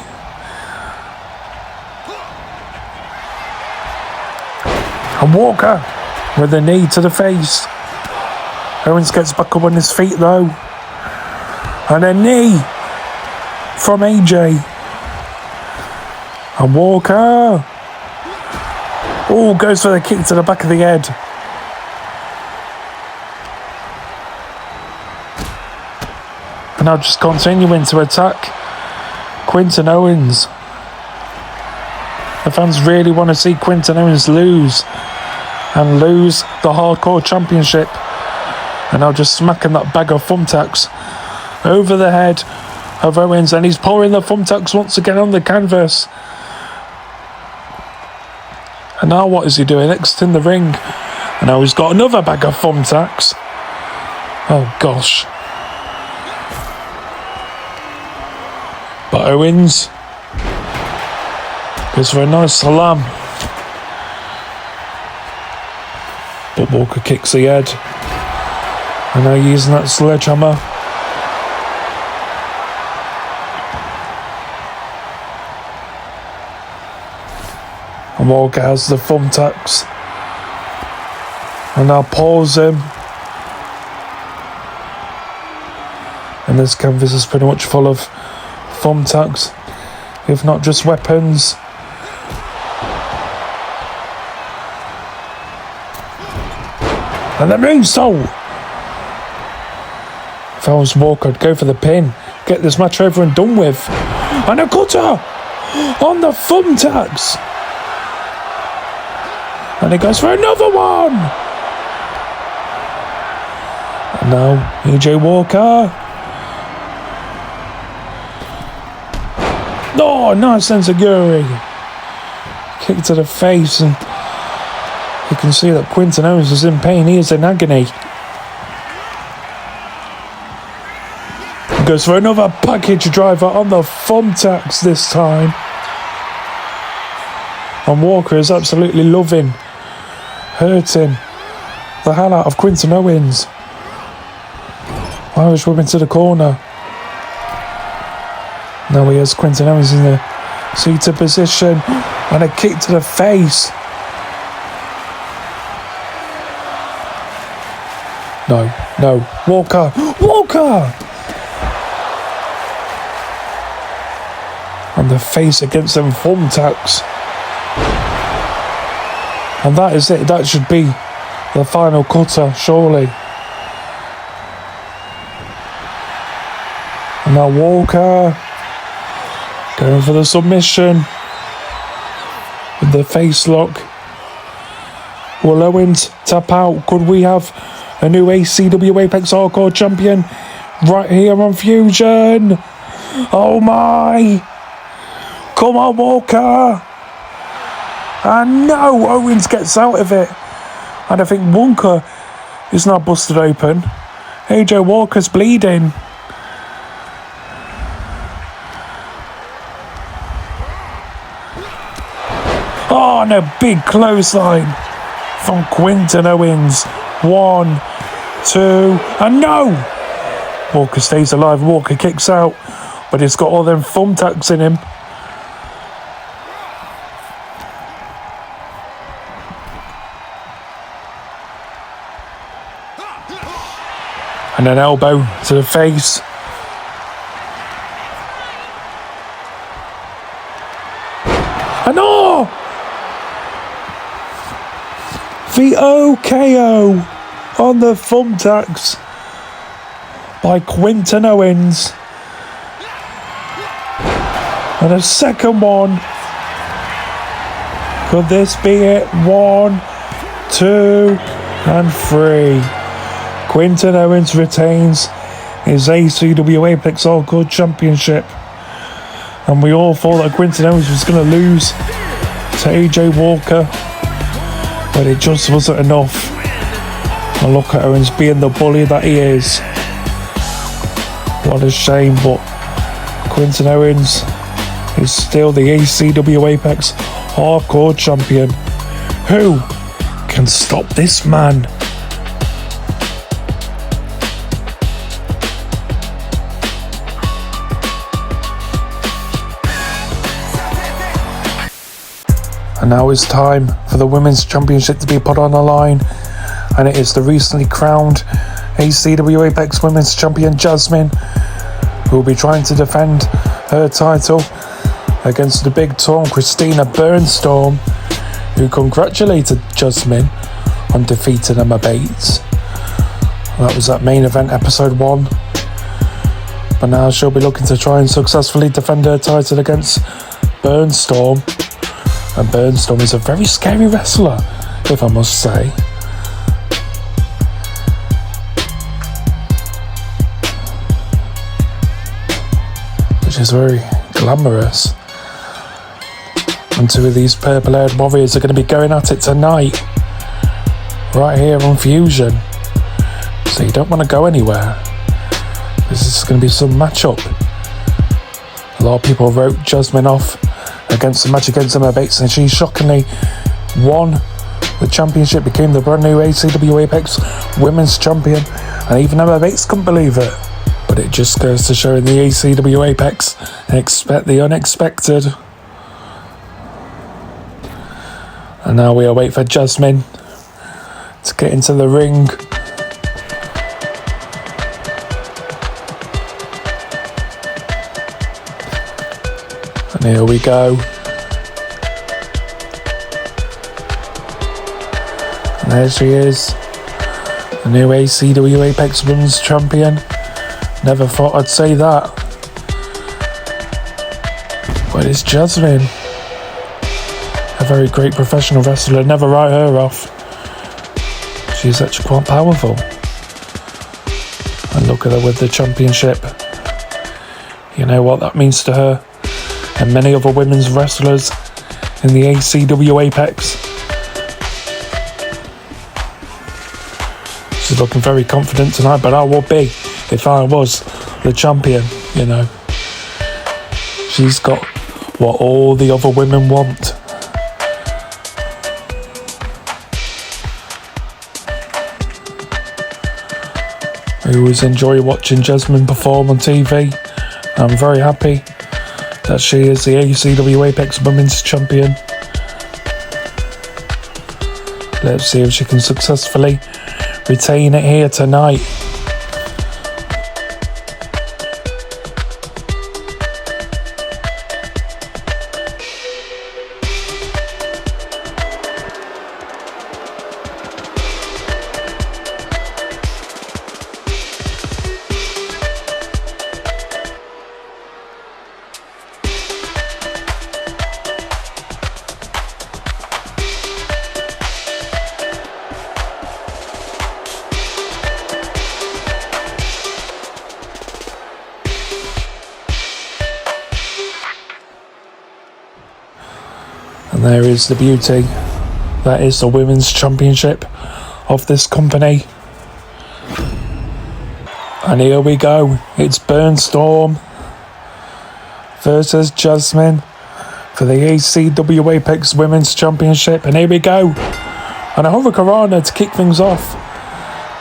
And Walker with a knee to the face. Owens gets back up on his feet though. And a knee from AJ. And Walker. Oh, goes for the kick to the back of the head. And now just continuing to attack Quinton Owens. The fans really want to see Quinton Owens lose. And lose the Hardcore Championship. And now just smacking that bag of thumbtacks over the head of Owens. And he's pouring the thumbtacks once again on the canvas. And now what is he doing? Exiting the ring. And now he's got another bag of thumbtacks. Oh gosh. But Owens goes for a nice slam. But Walker kicks the head. And now using that sledgehammer. Walker has the thumbtacks. And now pulls him. And this canvas is pretty much full of thumbtacks, if not just weapons. And the moonsault! If I was Walker, I'd go for the pin. Get this match over and done with. And a cutter! On the thumbtacks! And he goes for another one! And now, AJ Walker. Oh, nice enziguri. Kick to the face, and you can see that Quinton Owens is in pain. He is in agony. He goes for another package driver on the thumbtacks this time. And Walker is absolutely loving, hurting the hell out of Quinton Owens. Irish whip into the corner. Now he has Quinton Owens in the seated position, and a kick to the face. No, Walker! On the face against them thumbtacks. And that is it. That should be the final cutter, surely. And now Walker going for the submission with the face lock. Will Owens tap out? Could we have a new ACW Apex Hardcore champion right here on Fusion? Oh my! Come on, Walker! And no, Owens gets out of it. And I think Walker is now busted open. AJ Walker's bleeding. Oh, and a big clothesline from Quinton Owens. 1, 2, and no! Walker stays alive. Walker kicks out, but he's got all them thumbtacks in him. And an elbow to the face. And oh! The OKO on the thumbtacks by Quinton Owens. And a second one. Could this be it? 1, 2, and 3. Quinton Owens retains his ACW Apex Hardcore Championship. And we all thought that Quinton Owens was going to lose to AJ Walker, but it just wasn't enough. And look at Owens being the bully that he is. What a shame, but Quinton Owens is still the ACW Apex Hardcore Champion. Who can stop this man? And now it's time for the Women's Championship to be put on the line. And it is the recently crowned ACW Apex Women's Champion Jasmine, who will be trying to defend her title against the big Tom Christina Burnstorm, who congratulated Jasmine on defeating Emma Bates. That was at main event episode 1. But now she'll be looking to try and successfully defend her title against Burnstorm. And Burnstorm is a very scary wrestler, if I must say. Which is very glamorous. And two of these purple-haired warriors are going to be going at it tonight, right here on Fusion. So you don't want to go anywhere. This is going to be some matchup. A lot of people wrote Jasmine off against the match against Emma Bates, and she shockingly won the championship, became the brand new ACW Apex Women's Champion, and even Emma Bates couldn't believe it. But it just goes to show in the ACW Apex, expect the unexpected. And now we await for Jasmine to get into the ring. And here we go. And there she is, the new ACW Apex Women's Champion. Never thought I'd say that. But it's Jasmine. A very great professional wrestler. Never write her off. She's actually quite powerful. And look at her with the championship. You know what that means to her. And many other women's wrestlers in the ACW Apex. She's looking very confident tonight, but I would be if I was the champion, you know. She's got what all the other women want. I always enjoy watching Jasmine perform on TV. I'm very happy that she is the ACW Apex Women's Champion. Let's see if she can successfully retain it here tonight. And there is the beauty. That is the Women's Championship of this company. And here we go. It's Burnstorm versus Jasmine for the ACW Apex Women's Championship. And here we go. And a Hurricanrana to kick things off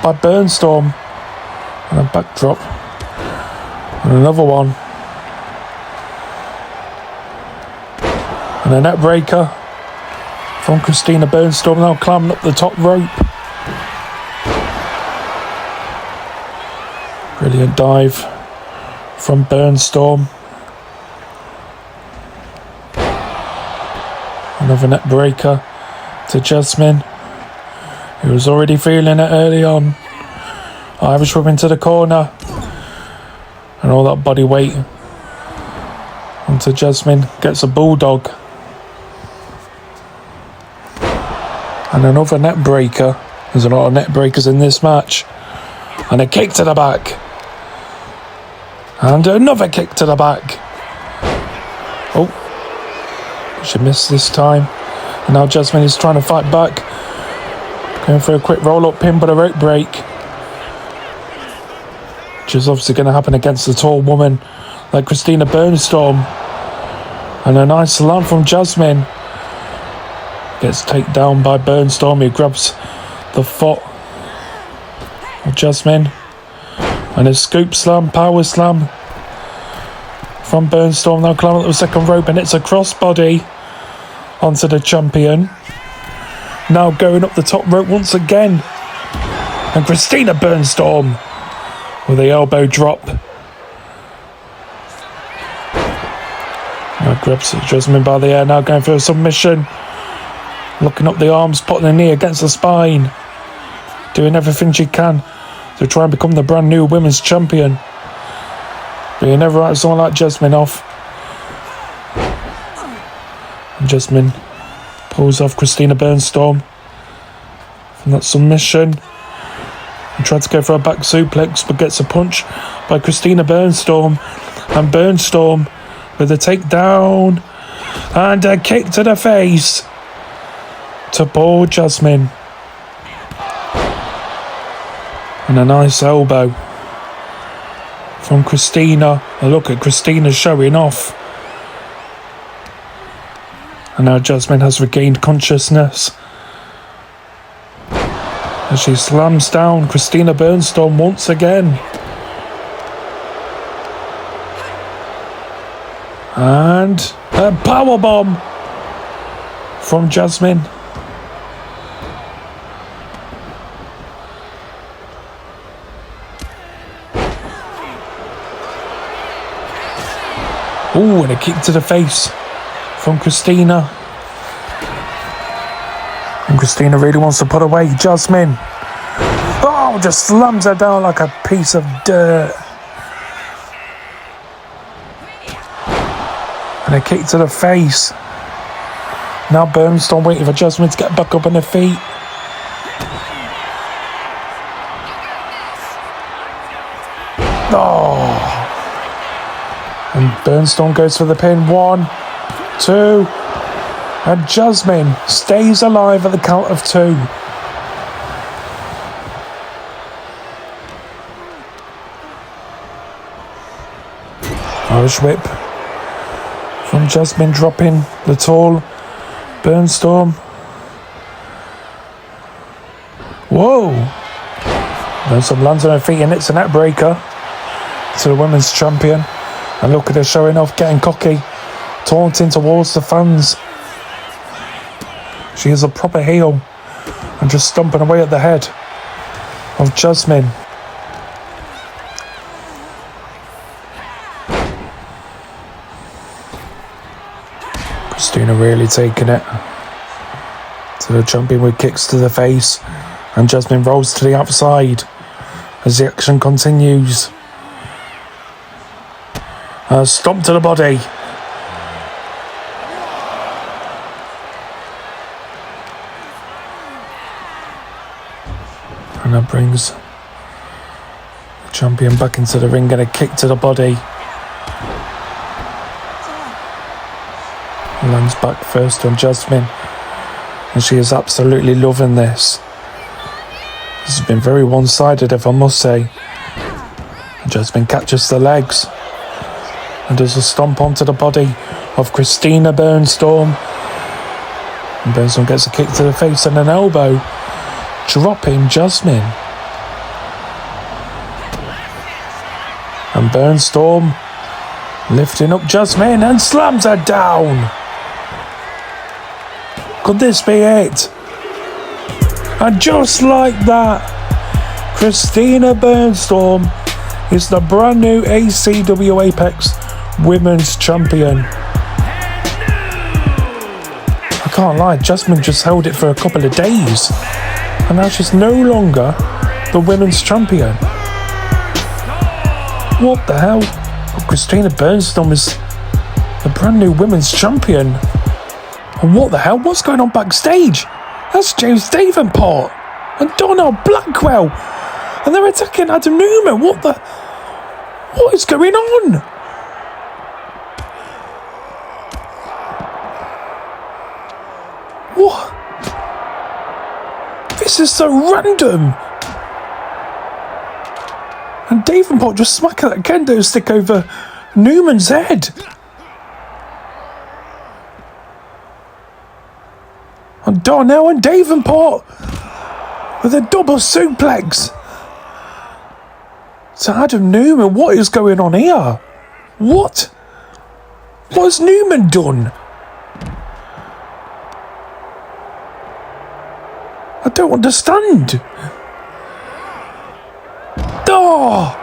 by Burnstorm. And a backdrop. And another one. And a net breaker from Christina Burnstorm, now climbing up the top rope. Brilliant dive from Burnstorm. Another net breaker to Jasmine, who was already feeling it early on. Irish whip into the corner. And all that body weight onto Jasmine. Gets a bulldog. And another net breaker. There's a lot of net breakers in this match. And a kick to the back. And another kick to the back. Oh. She missed this time. And now Jasmine is trying to fight back. Going for a quick roll-up pin, but a rope break. Which is obviously going to happen against a tall woman like Christina Burnstorm. And a nice slam from Jasmine. Gets taken down by Burnstorm. He grabs the foot of Jasmine. And a scoop slam, power slam from Burnstorm. Now climbing up the second rope, and it's a crossbody onto the champion. Now going up the top rope once again. And Christina Burnstorm with the elbow drop. Now grabs Jasmine by the hair. Now going for a submission. Looking up the arms, putting the knee against the spine. Doing everything she can to try and become the brand new women's champion. But you never write someone like Jasmine off. And Jasmine pulls off Christina Burnstorm from that submission. And tried to go for a back suplex, but gets a punch by Christina Burnstorm. And Burnstorm with a takedown. And a kick to the face to poor Jasmine. And a nice elbow from Christina. A look at Christina showing off. And now Jasmine has regained consciousness as she slams down Christina Burnstorm once again. And a powerbomb from Jasmine. Ooh, and a kick to the face from Christina. And Christina really wants to put away Jasmine. Oh, just slams her down like a piece of dirt. And a kick to the face. Now Burnstorm waiting for Jasmine to get back up on her feet. Oh. And Burnstorm goes for the pin. 1, 2. And Jasmine stays alive at the count of 2. Irish whip from Jasmine, dropping the tall Burnstorm. Whoa! Burnstorm lands on her feet and hits a net breaker to the women's champion. And look at her showing off, getting cocky, taunting towards the fans. She is a proper heel and just stomping away at the head of Jasmine. Christina really taking it to the champion with kicks to the face, and Jasmine rolls to the outside as the action continues. Stomp to the body. And that brings the champion back into the ring and a kick to the body. Lands back first on Jasmine, and she is absolutely loving this. This has been very one-sided, if I must say. Jasmine catches the legs and does a stomp onto the body of Christina Burnstorm. And Burnstorm gets a kick to the face and an elbow, dropping Jasmine. And Burnstorm lifting up Jasmine and slams her down. Could this be it? And just like that, Christina Burnstorm is the brand new ACW Apex Women's Champion. I can't lie, Jasmine just held it for a couple of days, and now she's no longer the Women's Champion. What the hell? Well, Christina Burnstorm is the brand new Women's Champion. And what the hell? What's going on backstage? That's James Davenport and Donnell Blackwell, and they're attacking Adam Newman. What is going on? What? This is so random. And Davenport just smacking that kendo stick over Newman's head. And Darnell and Davenport with a double suplex to Adam Newman. What is going on here? What? What has Newman done? I don't understand. Oh!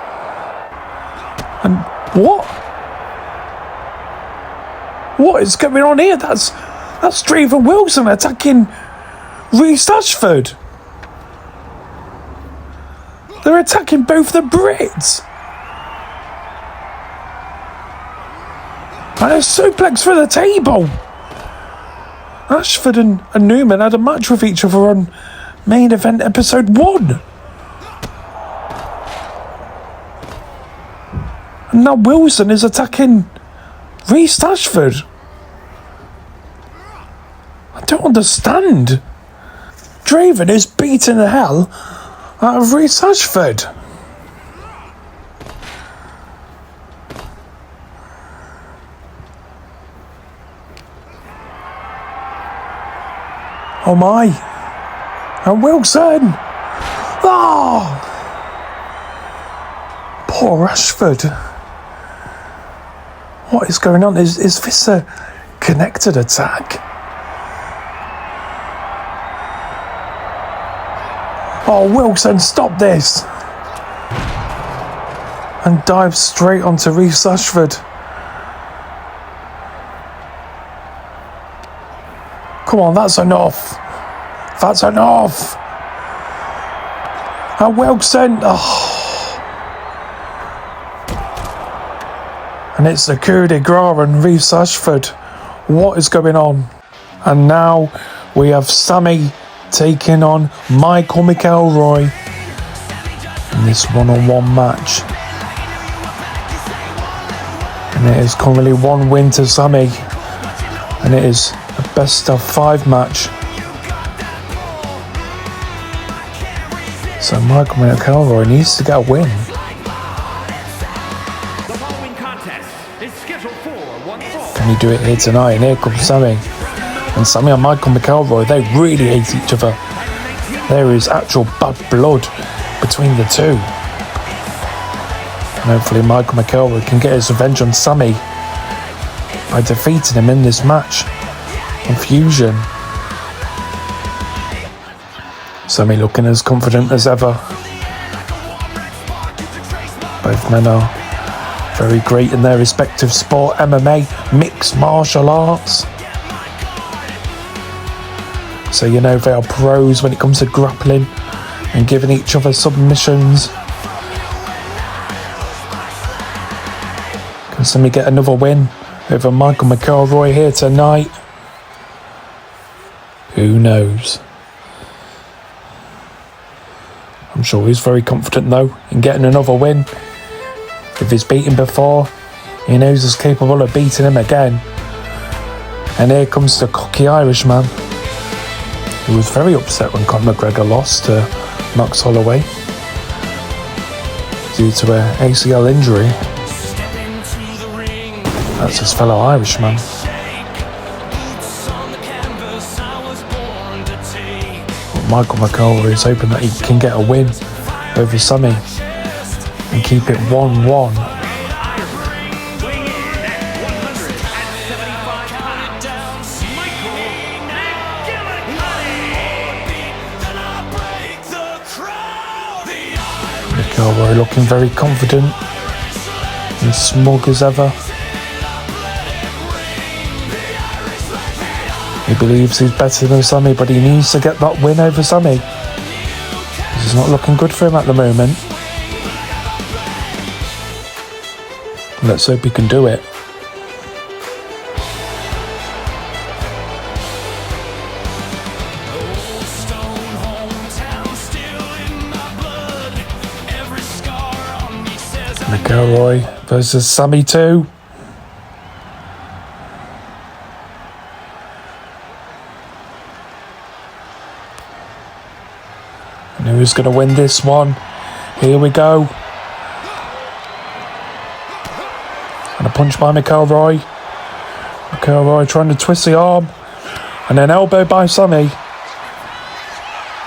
And what? What is going on here? That's Draven Wilson attacking Reece Ashford. They're attacking both the Brits. And a suplex for the table. Ashford and Newman had a match with each other on main event episode 1. And now Wilson is attacking Reece Ashford. I don't understand. Draven is beating the hell out of Reece Ashford. Oh my. And Wilson. Oh. Poor Ashford. What is going on? Is this a connected attack? Oh, Wilson, stop this. And dives straight onto Reece Ashford. Come on, that's enough. That's enough. And well sent. Oh. And it's the coup de grace and Reece Ashford. What is going on? And now we have Sami taking on Michael McElroy in this one-on-one match. And it is currently 1 win to Sami. And it is a best of 5 match. So Michael McElroy needs to get a win. Can he do it here tonight? And here comes Sami. And Sami and Michael McElroy, they really hate each other. There is actual bad blood between the two. And hopefully Michael McElroy can get his revenge on Sami by defeating him in this match on Fusion. Sami looking as confident as ever. Both men are very great in their respective sport, MMA, mixed martial arts. So you know they are pros when it comes to grappling and giving each other submissions. Can Sami get another win over Michael McElroy here tonight? Who knows? I'm sure he's very confident though in getting another win. If he's beaten before, he knows he's capable of beating him again. And here comes the cocky Irishman, who was very upset when Conor McGregor lost to Max Holloway due to an ACL injury. That's his fellow Irishman. But Michael McElroy is hoping that he can get a win over Sami and keep it 1-1. McElroy looking very confident and smug as ever. He believes he's better than Sami, but he needs to get that win over Sami. This is not looking good for him at the moment. Let's hope he can do it. McElroy versus Sami 2. And who's going to win this one? Here we go. And a punch by McElroy. McElroy trying to twist the arm. And an elbow by Sami.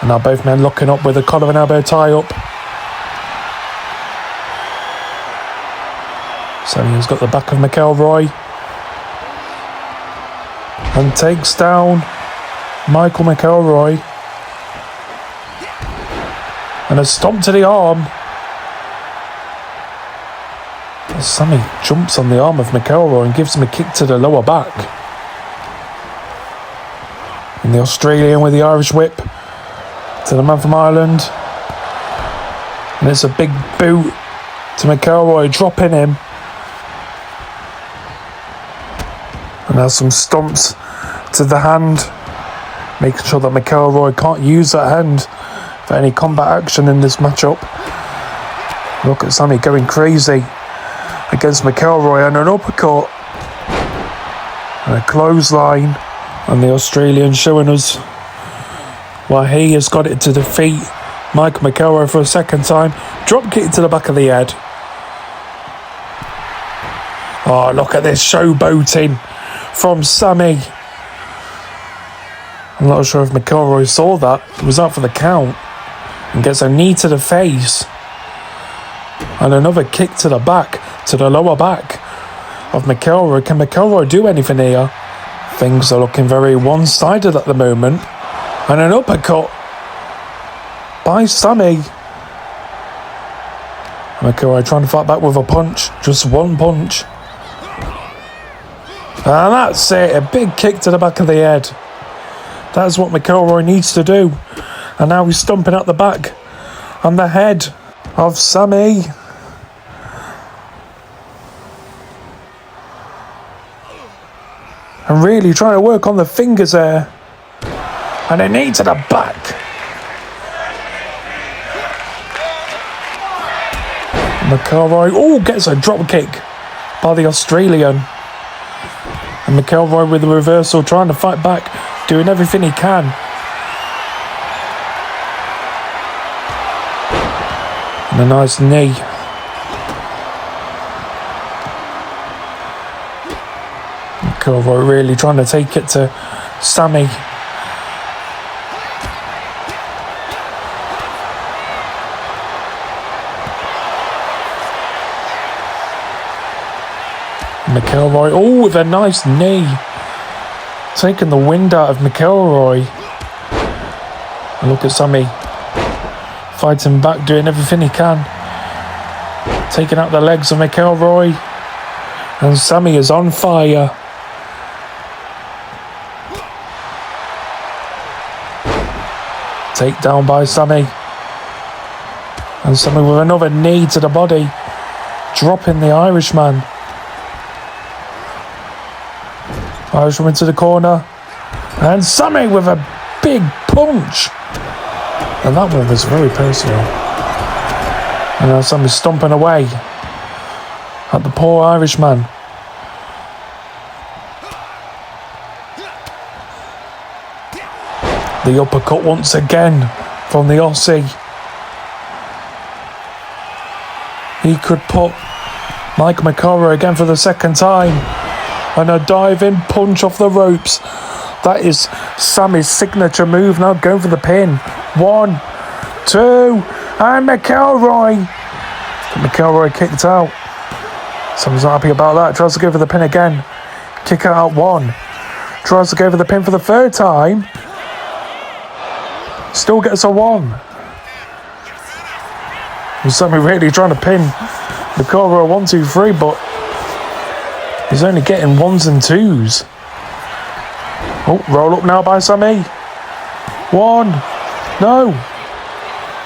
And now both men locking up with a collar and elbow tie up. Sami has got the back of McElroy. And takes down Michael McElroy. And a stomp to the arm. Sami jumps on the arm of McElroy and gives him a kick to the lower back. And the Australian with the Irish whip to the man from Ireland. And it's a big boot to McElroy, dropping him. And there's some stomps to the hand, making sure that McElroy can't use that hand for any combat action in this matchup. Look at Sami going crazy against McElroy, and an uppercut and a clothesline, and the Australian showing us why he has got it to defeat Michael McElroy for a second time. Drop kick to the back of the head. Oh, look at this showboating from Sami. I'm not sure if McElroy saw that. He was out for the count and gets a knee to the face and another kick to the back, to the lower back of McElroy. Can McElroy do anything here? Things are looking very one-sided at the moment. And an uppercut by Sami. McElroy trying to fight back with a punch. Just one punch. And that's it. A big kick to the back of the head. That's what McElroy needs to do. And now he's stomping at the back on the head of Sami. And really trying to work on the fingers there. And a knee to the back. McElroy, gets a drop kick by the Australian. And McElroy with the reversal, trying to fight back, doing everything he can. And a nice knee. McElroy really trying to take it to Sami. McElroy, with a nice knee. Taking the wind out of McElroy. And look at Sami. Fighting back, doing everything he can. Taking out the legs of McElroy. And Sami is on fire. Takedown by Sami. And Sami with another knee to the body. Dropping the Irishman. Irishman into the corner. And Sami with a big punch. And that one was very personal. And now Sami's stomping away at the poor Irishman. The uppercut once again from the Aussie. He could put Mike McElroy again for the second time. And a diving punch off the ropes. That is Sami's signature move now, going for the pin. 1, 2, and McElroy. McElroy kicked out. Sami's not happy about that. Tries to go for the pin again. Kick out at 1. Tries to go for the pin for the third time. Still gets a 1. And Sami really trying to pin McElroy 1, 2, 3, but he's only getting 1s and 2s. Roll up now by Sami. 1. No.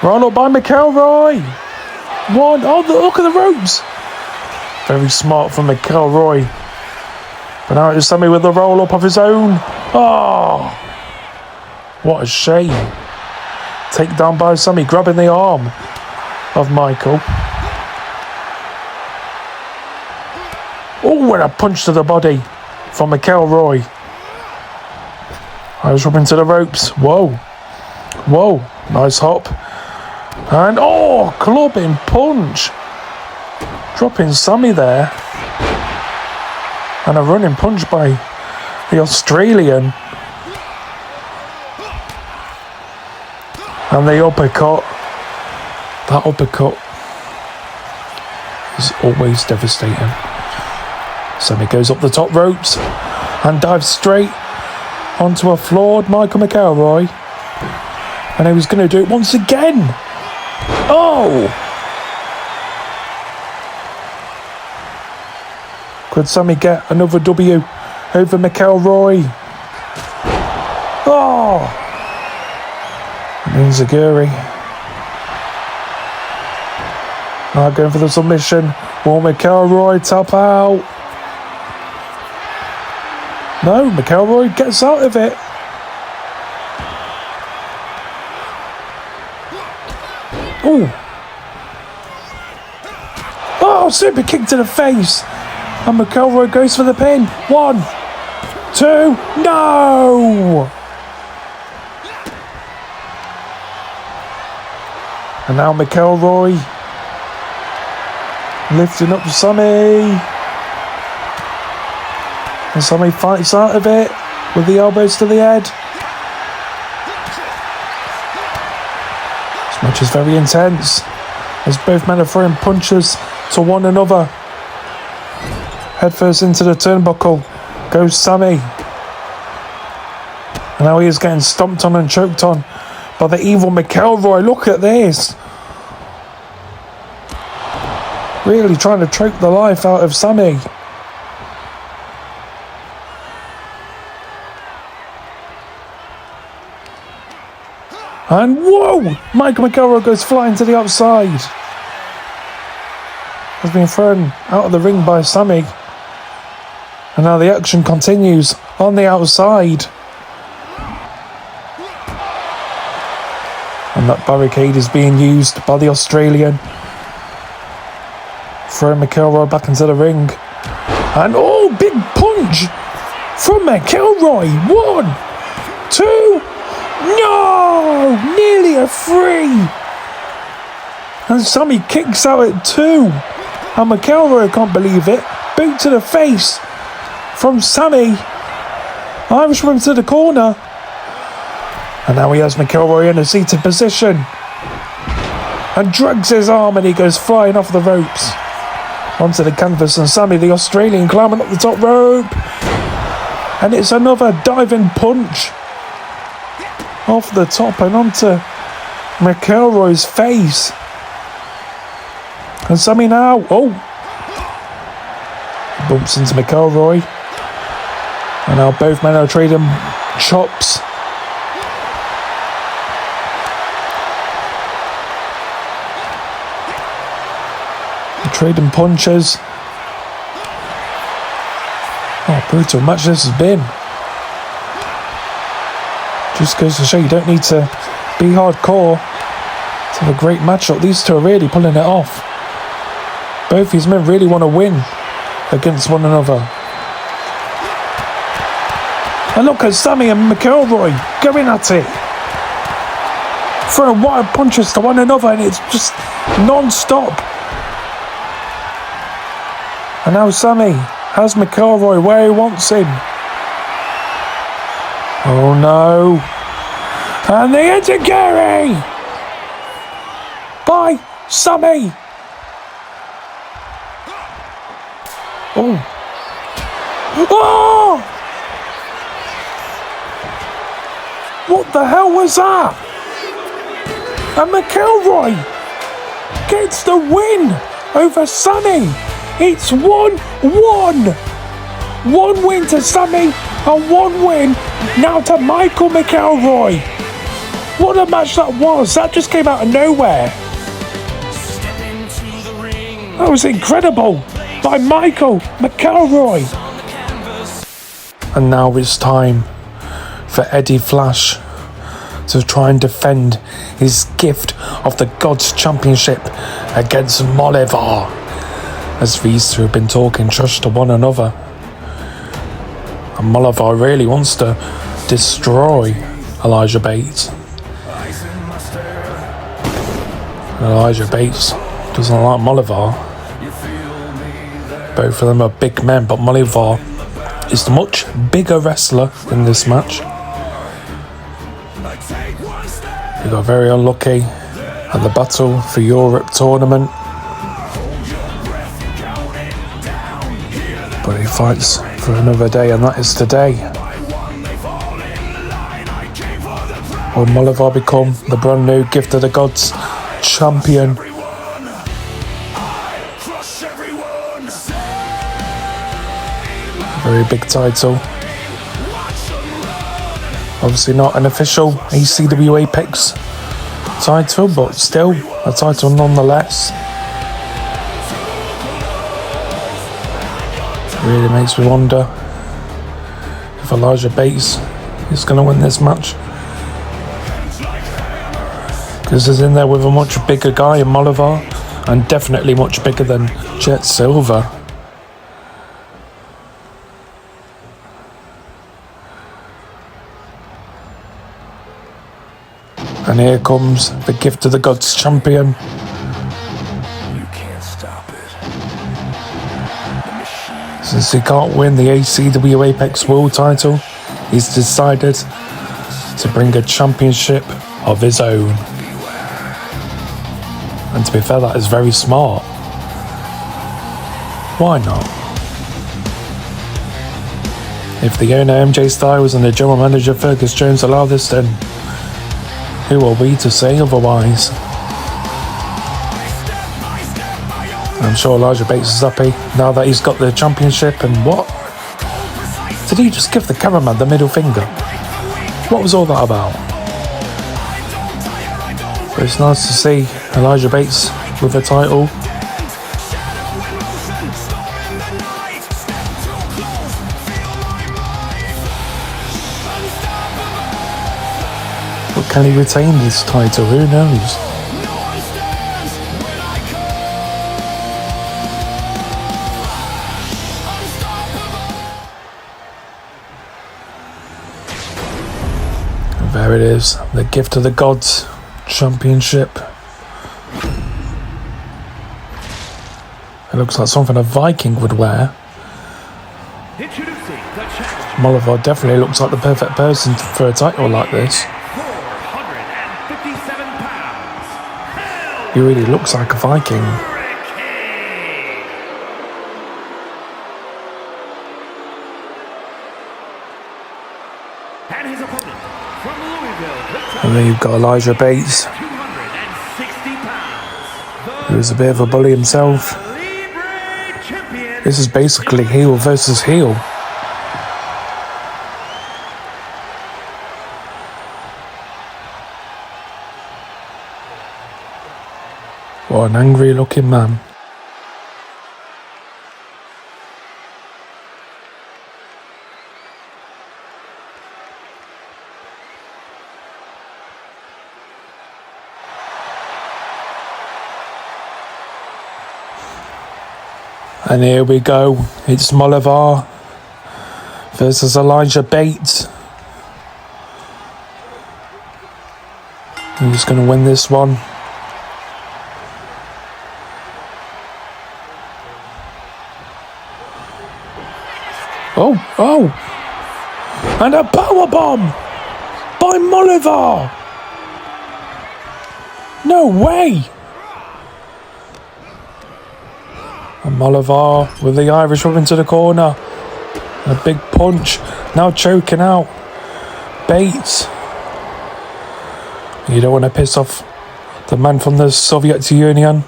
Roll up by McElroy. 1. Look at the ropes. Very smart from McElroy. But now it's Sami with the roll up of his own. Oh. What a shame. Takedown by Sami, grabbing the arm of Michael. And a punch to the body from McElroy. I was up into the ropes. Whoa. Nice hop. And clubbing punch. Dropping Sami there. And a running punch by the Australian. And the uppercut. That uppercut is always devastating. Sami goes up the top ropes and dives straight onto a floored Michael McElroy. And he was going to do it once again. Could Sami get another W over McElroy? Zaguri. Now going for the submission. Will McElroy tap out? No, McElroy gets out of it. Super kick to the face. And McElroy goes for the pin. 1, 2, no! And now McElroy lifting up Sami. And Sami fights out of it with the elbows to the head. This match is very intense as both men are throwing punches to one another. Head first into the turnbuckle goes Sami. And now he is getting stomped on and choked on by the evil McElroy. Look at this. Really trying to choke the life out of Sami. And whoa! Michael McElroy goes flying to the outside. Has been thrown out of the ring by Sami. And now the action continues on the outside. And that barricade is being used by the Australian. Throwing McElroy back into the ring. And oh, big punch from McElroy. 1, 2, no! Nearly a 3. And Sami kicks out at 2. And McElroy can't believe it. Boot to the face from Sami. Irishman to the corner. And now he has McElroy in a seated position. And drags his arm and he goes flying off the ropes. Onto the canvas, and Sami, the Australian, climbing up the top rope. And it's another diving punch. Off the top and onto McElroy's face. And Sami now, oh. Bumps into McElroy. And now both men are trading chops. Trading punches. Oh, brutal match this has been. Just goes to show you don't need to be hardcore to have a great matchup. These two are really pulling it off. Both these men really want to win against one another. And look at Sami and McElroy going at it. Throwing wild punches to one another, and it's just non-stop. And now Sami has McElroy where he wants him. Oh no. And the enziguri by Sami. Oh. Oh! What the hell was that? And McElroy gets the win over Sami. It's 1-1. 1 win to Sami and 1 win now to Michael McElroy. What a match that was. That just came out of nowhere. That was incredible by Michael McElroy. And now it's time for Eddie Flash to try and defend his gift of the Gods Championship against MOLIVAR. As these two have been talking trash to one another. And MOLIVAR really wants to destroy Elijah Bates. Elijah Bates doesn't like MOLIVAR. Both of them are big men, but MOLIVAR is the much bigger wrestler in this match. He got very unlucky at the Battle for Europe tournament. But he fights for another day, and that is today. Will MOLIVAR become the brand new Gift of the Gods champion? Very big title. Obviously not an official ACW Apex title, but still a title nonetheless. Really makes me wonder if Elijah Bates is going to win this match, because he's in there with a much bigger guy in MOLIVAR, and definitely much bigger than Jet Silver. And here comes the Gift of the Gods champion. You can't stop it. Since he can't win the ACW Apex World title, he's decided to bring a championship of his own. And to be fair, that is very smart. Why not? If the owner MJ Stylez and the general manager Fergus Jones allow this, then who are we to say otherwise? I'm sure Elijah Bates is happy now that he's got the championship. And what? Did he just give the cameraman the middle finger? What was all that about? But it's nice to see Elijah Bates with a title. But can he retain this title? Who knows? There it is, the gift of the gods championship. It looks like something a Viking would wear. MOLIVAR definitely looks like the perfect person for a title like this. He really looks like a Viking. And then you've got Elijah Bates, who's a bit of a bully himself. This is basically heel versus heel. What an angry looking man. And here we go, it's MOLIVAR versus Elijah Bates. Who's going to win this one? Oh! And a powerbomb by MOLIVAR! No way! And MOLIVAR with the Irish up into the corner. A big punch. Now choking out Bates. You don't want to piss off the man from the Soviet Union.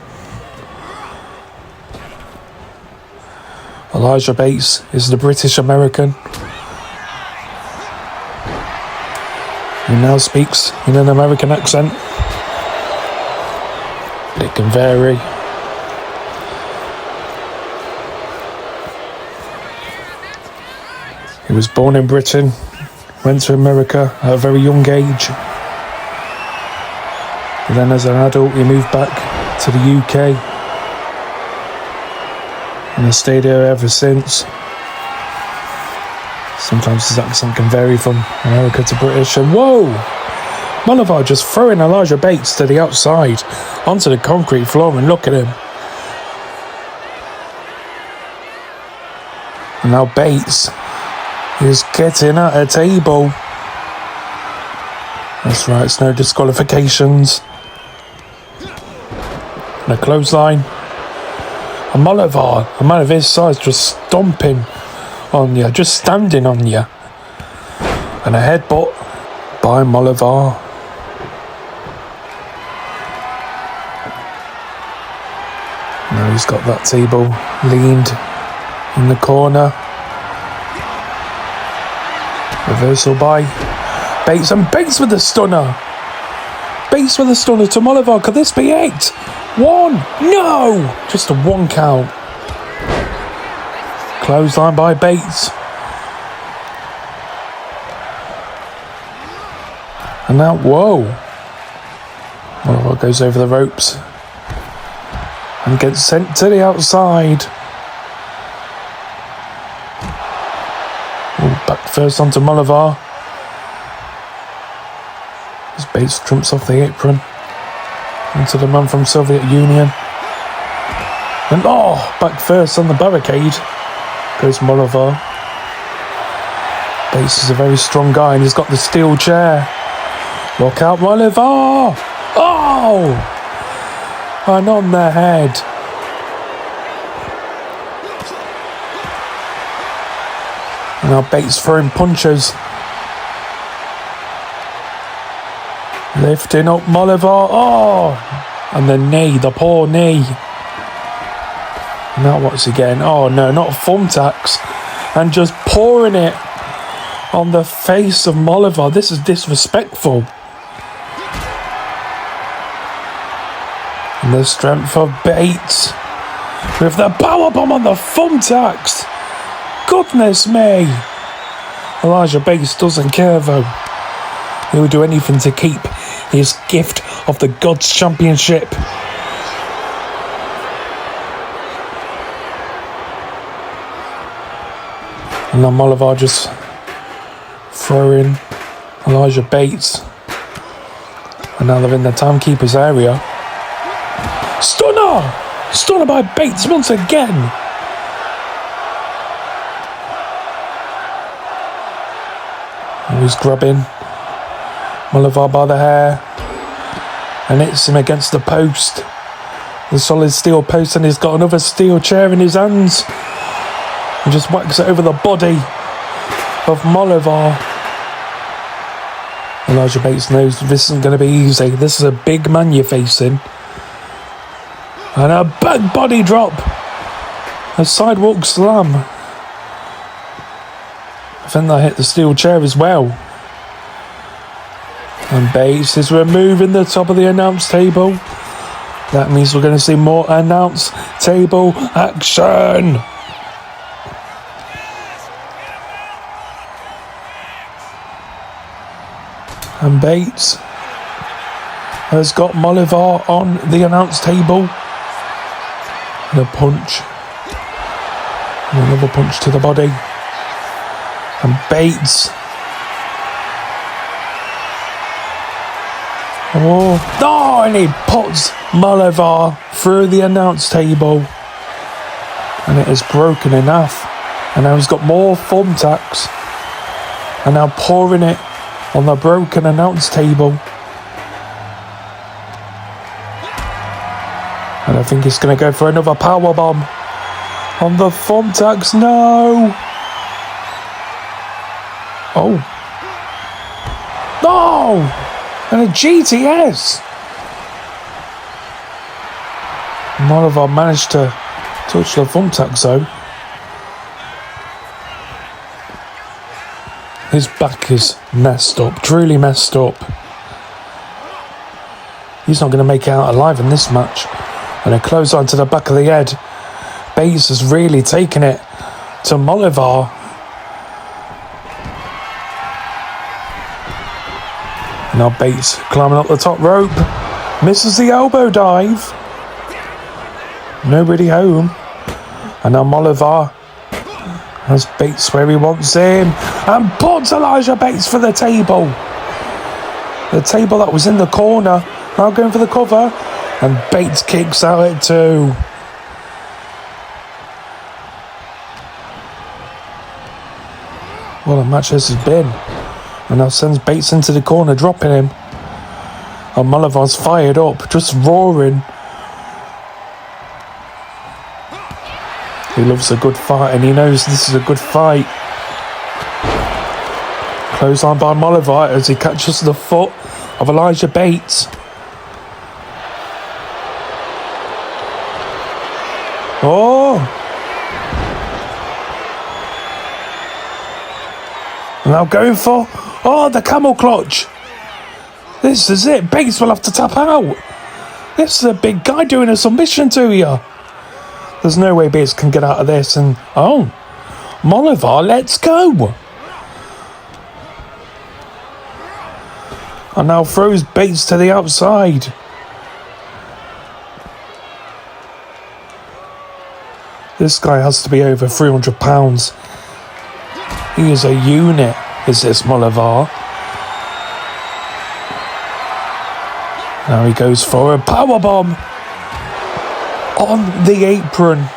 Elijah Bates is the British American. He now speaks in an American accent. But it can vary. He was born in Britain, went to America at a very young age. And then as an adult he moved back to the UK and has stayed here ever since. Sometimes his accent can vary from America to British. And whoa! MOLIVAR just throwing Elijah Bates to the outside onto the concrete floor, and look at him. And now Bates is getting at a table. That's right, it's no disqualifications. And a clothesline. And MOLIVAR, a man of his size, just stomping on you, just standing on you. And a headbutt by MOLIVAR. Now he's got that table leaned in the corner. Reversal by Bates, and Bates with the stunner. Bates with the stunner to MOLIVAR. Could this be it? One? No! Just a one count. Clothesline by Bates. And now, whoa. MOLIVAR goes over the ropes and gets sent to the outside. Back first onto MOLIVAR. As Bates jumps off the apron into the man from Soviet Union. And back first on the barricade goes MOLIVAR. Bates is a very strong guy and he's got the steel chair. Look out, MOLIVAR! Oh! And on the head. And now Bates throwing punches. Lifting up MOLIVAR. Oh! And the knee, the poor knee. Now what's he getting? Oh no, not thumbtacks. And just pouring it on the face of MOLIVAR. This is disrespectful. And the strength of Bates with the powerbomb on the thumbtacks. Goodness me. Elijah Bates doesn't care though. He will do anything to keep his gift of the Gods Championship. And now MOLIVAR just throwing Elijah Bates. And now they're in the timekeeper's area. Stunner! Stunner by Bates once again. And he's grabbing MOLIVAR by the hair and hits him against the post. The solid steel post, and he's got another steel chair in his hands. And just whacks it over the body of MOLIVAR. Elijah Bates knows this isn't going to be easy. This is a big man you're facing. And a back body drop. A sidewalk slam. I think that hit the steel chair as well. And Bates is removing the top of the announce table. That means we're going to see more announce table action. And Bates has got MOLIVAR on the announce table. And a punch. And another punch to the body. And Bates. Oh, and he puts MOLIVAR through the announce table. And it is broken in half. And now he's got more thumbtacks. And now pouring it on the broken announce table. And I think he's going to go for another powerbomb on the thumbtacks. No! Oh. No! And a GTS! MOLIVAR managed to touch the thumbtacks though. His back is messed up, truly messed up. He's not going to make it out alive in this match. And a clothesline to the back of the head. Bates has really taken it to MOLIVAR. Now Bates climbing up the top rope. Misses the elbow dive. Nobody home. And now MOLIVAR has Bates where he wants him. And puts Elijah Bates for the table. The table that was in the corner. Now going for the cover. And Bates kicks out at 2. What a match this has been. And now sends Bates into the corner, dropping him. And MOLIVAR's fired up, just roaring. He loves a good fight and he knows this is a good fight. Clothesline by MOLIVAR as he catches the foot of Elijah Bates. Oh! Now going for, the camel clutch. This is it. Bates will have to tap out. This is a big guy doing a submission to you. There's no way Bates can get out of this. And, MOLIVAR, let's go. And now throws Bates to the outside. This guy has to be over 300 pounds. He is a unit, is this MOLIVAR. Now he goes for a powerbomb on the apron.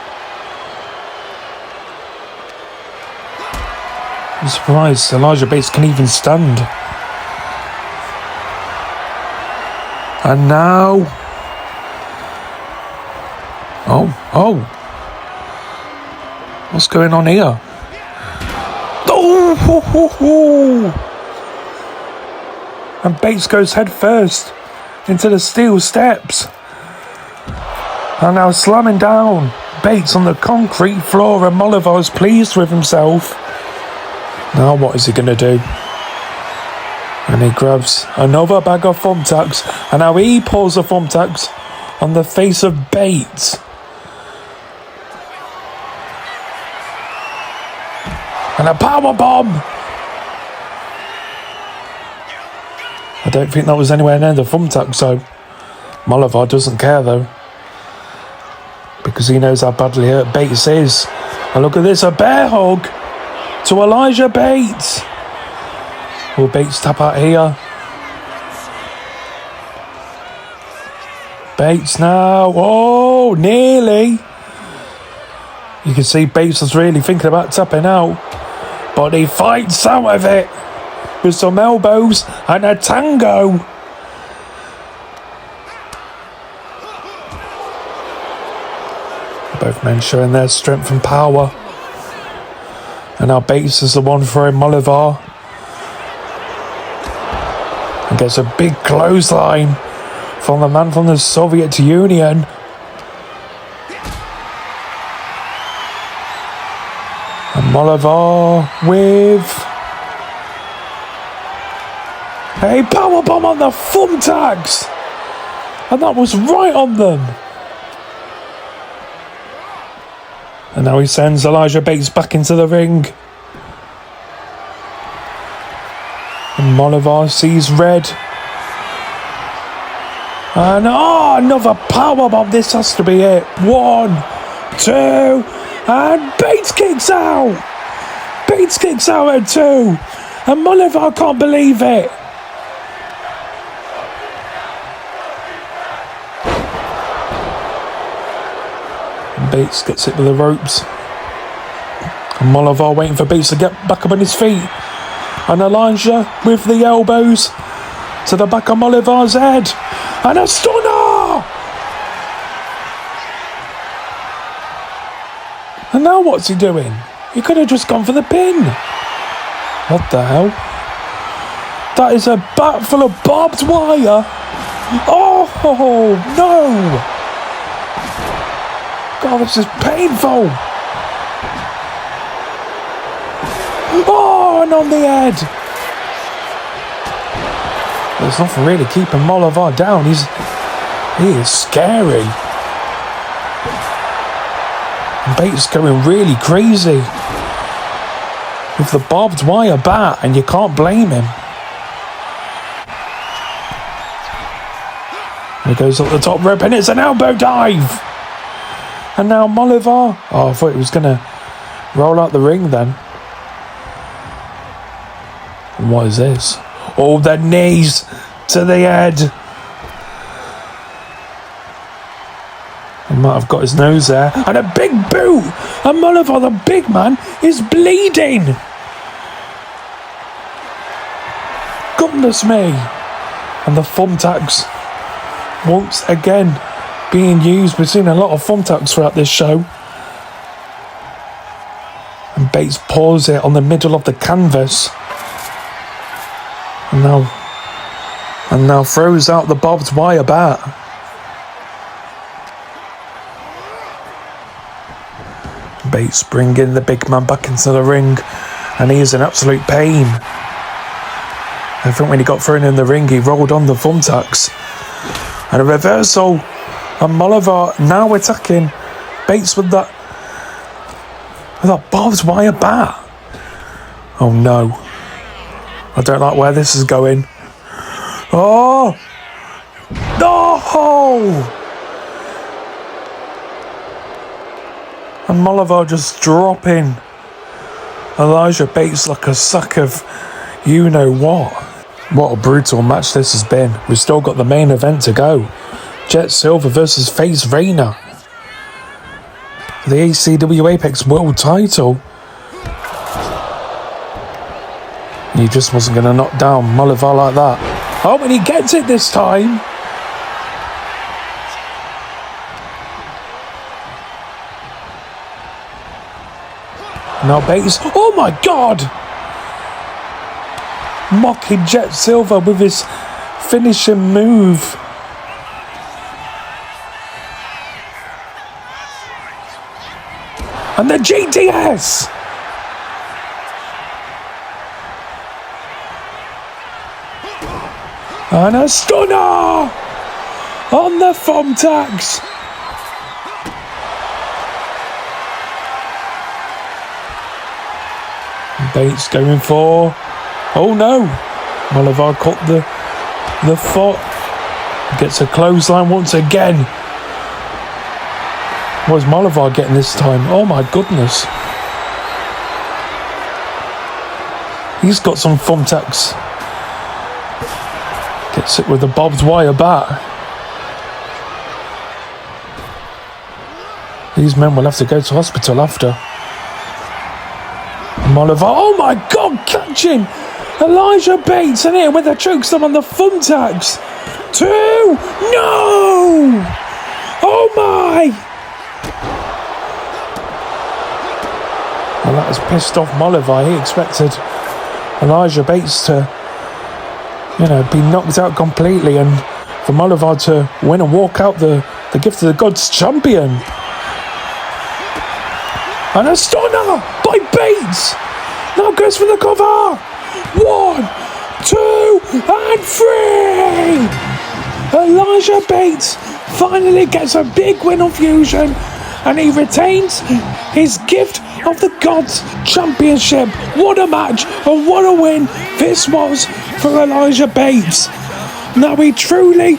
I'm surprised Elijah Bates can even stand. And now... Oh. What's going on here? And Bates goes head first into the steel steps. And now slamming down Bates on the concrete floor, and MOLIVAR is pleased with himself. Now what is he going to do? And he grabs another bag of thumbtacks, and now he pulls the thumbtacks on the face of Bates. And a power bomb. I don't think that was anywhere near the thumbtack, so MOLIVAR doesn't care though, because he knows how badly hurt Bates is. And look at this, a bear hug to Elijah Bates. Will Bates tap out here? Bates now. Oh, nearly. You can see Bates was really thinking about tapping out, but he fights out of it with some elbows and a tango. Both men showing their strength and power. And now Bates is the one throwing MOLIVAR. And gets a big clothesline from the man from the Soviet Union. And MOLIVAR with a powerbomb on the thumbtacks. And that was right on them. And now he sends Elijah Bates back into the ring. And MOLIVAR sees red. And another powerbomb. This has to be it. 1, 2, and Bates kicks out. Bates kicks out at 2. And MOLIVAR can't believe it. Bates gets hit with the ropes. And MOLIVAR waiting for Bates to get back up on his feet. And Elijah with the elbows to the back of MOLIVAR's head. And a stunner! And now what's he doing? He could have just gone for the pin. What the hell? That is a bat full of barbed wire. Oh, no! God, this is painful. Oh, and on the head. There's nothing really keeping MOLIVAR down. He is scary. And Bates going really crazy with the barbed wire bat, and you can't blame him. He goes up the top rope, and it's an elbow dive. And now MOLIVAR. Oh, I thought he was going to roll out the ring then. And what is this? Oh, the knees to the head. He might have got his nose there. And a big boot. And MOLIVAR, the big man, is bleeding. Goodness me. And the thumbtacks once again being used. We've seen a lot of thumbtacks throughout this show. And Bates paws it on the middle of the canvas. And now throws out the barbed wire bat. Bates bringing the big man back into the ring. And he is in absolute pain. I think when he got thrown in the ring, he rolled on the thumbtacks. And a reversal. And MOLIVAR now attacking Bates with that barbed wire bat. Oh no. I don't like where this is going. Oh! No! And MOLIVAR just dropping Elijah Bates like a sack of you know what. What a brutal match this has been. We've still got the main event to go. Jet Silver versus Faze Rayner. The ACW Apex World title. He just wasn't going to knock down MOLIVAR like that. Oh, and he gets it this time. Now Bates. Oh my God! Mocking Jet Silver with his finishing move. And the GTS! And a stunner! on the thumbtacks. Bates going for... Oh no! MOLIVAR caught the foot. Gets a clothesline once again. What is MOLIVAR getting this time? Oh my goodness. He's got some thumbtacks. Gets it with a barbed wire bat. These men will have to go to hospital after. MOLIVAR, oh my god, catch him! Elijah Bates in here with a chokeslam on the thumbtacks. 2! No! Oh my! Well, that has pissed off MOLIVAR. He expected Elijah Bates to, be knocked out completely and for MOLIVAR to win and walk out the Gift of the Gods champion. And a stunner by Bates. Now goes for the cover. 1, 2, and 3. Elijah Bates finally gets a big win on Fusion, and he retains his Gift of the Gods championship. What a match and what a win this was for Elijah Bates. Now he truly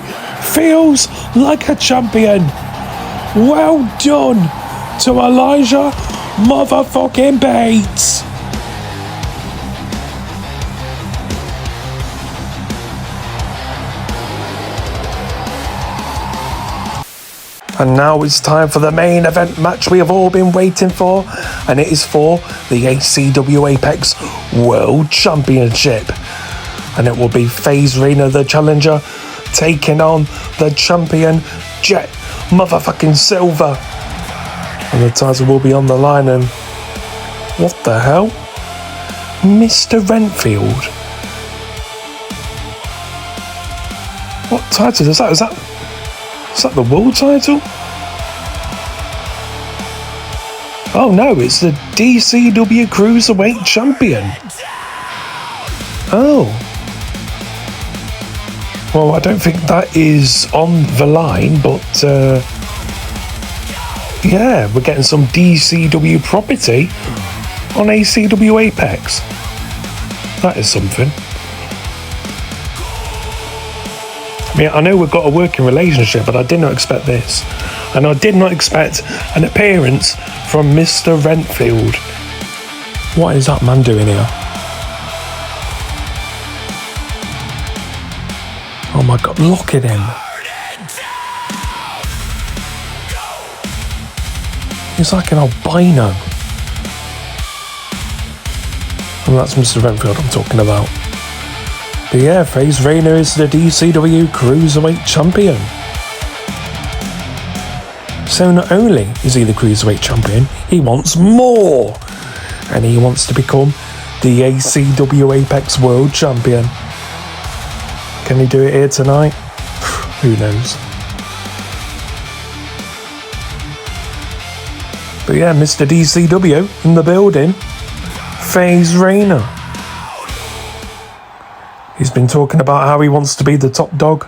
feels like a champion. Well done to Elijah motherfucking Bates. And now it's time for the main event match we have all been waiting for, and it is for the ACW Apex World Championship. And it will be Faze Rayner, the challenger, taking on the champion, Jet motherfucking Silver. And the title will be on the line, and what the hell? Mr. Rentfield. What title is that? Is that the world title? Oh no, it's the DCW Cruiserweight Champion. Oh. Well, I don't think that is on the line, but yeah, we're getting some DCW property on ACW Apex. That is something. I mean, I know we've got a working relationship, but I did not expect this. And I did not expect an appearance from Mr. Rentfield. What is that man doing here? Oh my god, look at him. He's like an albino. And that's Mr. Rentfield I'm talking about. But yeah, Faze Rayner is the DCW Cruiserweight Champion. So not only is he the Cruiserweight Champion, he wants more. And he wants to become the ACW Apex World Champion. Can he do it here tonight? Who knows? But yeah, Mr. DCW in the building. Faze Rayner. He's been talking about how he wants to be the top dog.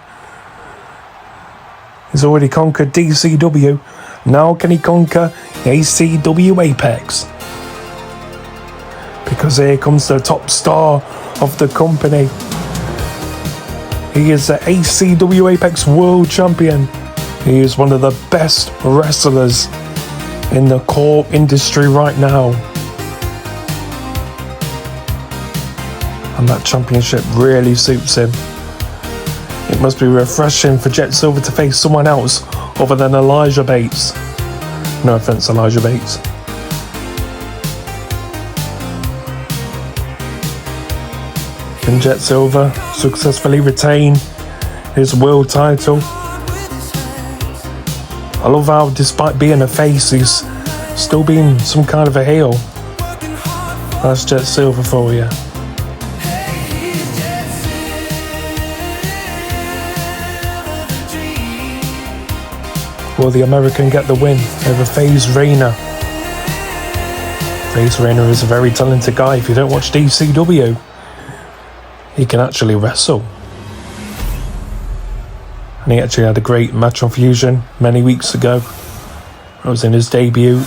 He's already conquered DCW. Now can he conquer ACW Apex? Because here comes the top star of the company. He is the ACW Apex World Champion. He is one of the best wrestlers in the core industry right now. And that championship really suits him. It must be refreshing for Jet Silver to face someone else other than Elijah Bates. No offense, Elijah Bates. Can Jet Silver successfully retain his world title? I love how, despite being a face, he's still being some kind of a heel. That's Jet Silver for you. Will the American get the win over Faze Rayner? Faze Rayner is a very talented guy. If you don't watch DCW, he can actually wrestle. And he actually had a great match on Fusion many weeks ago. It was in his debut.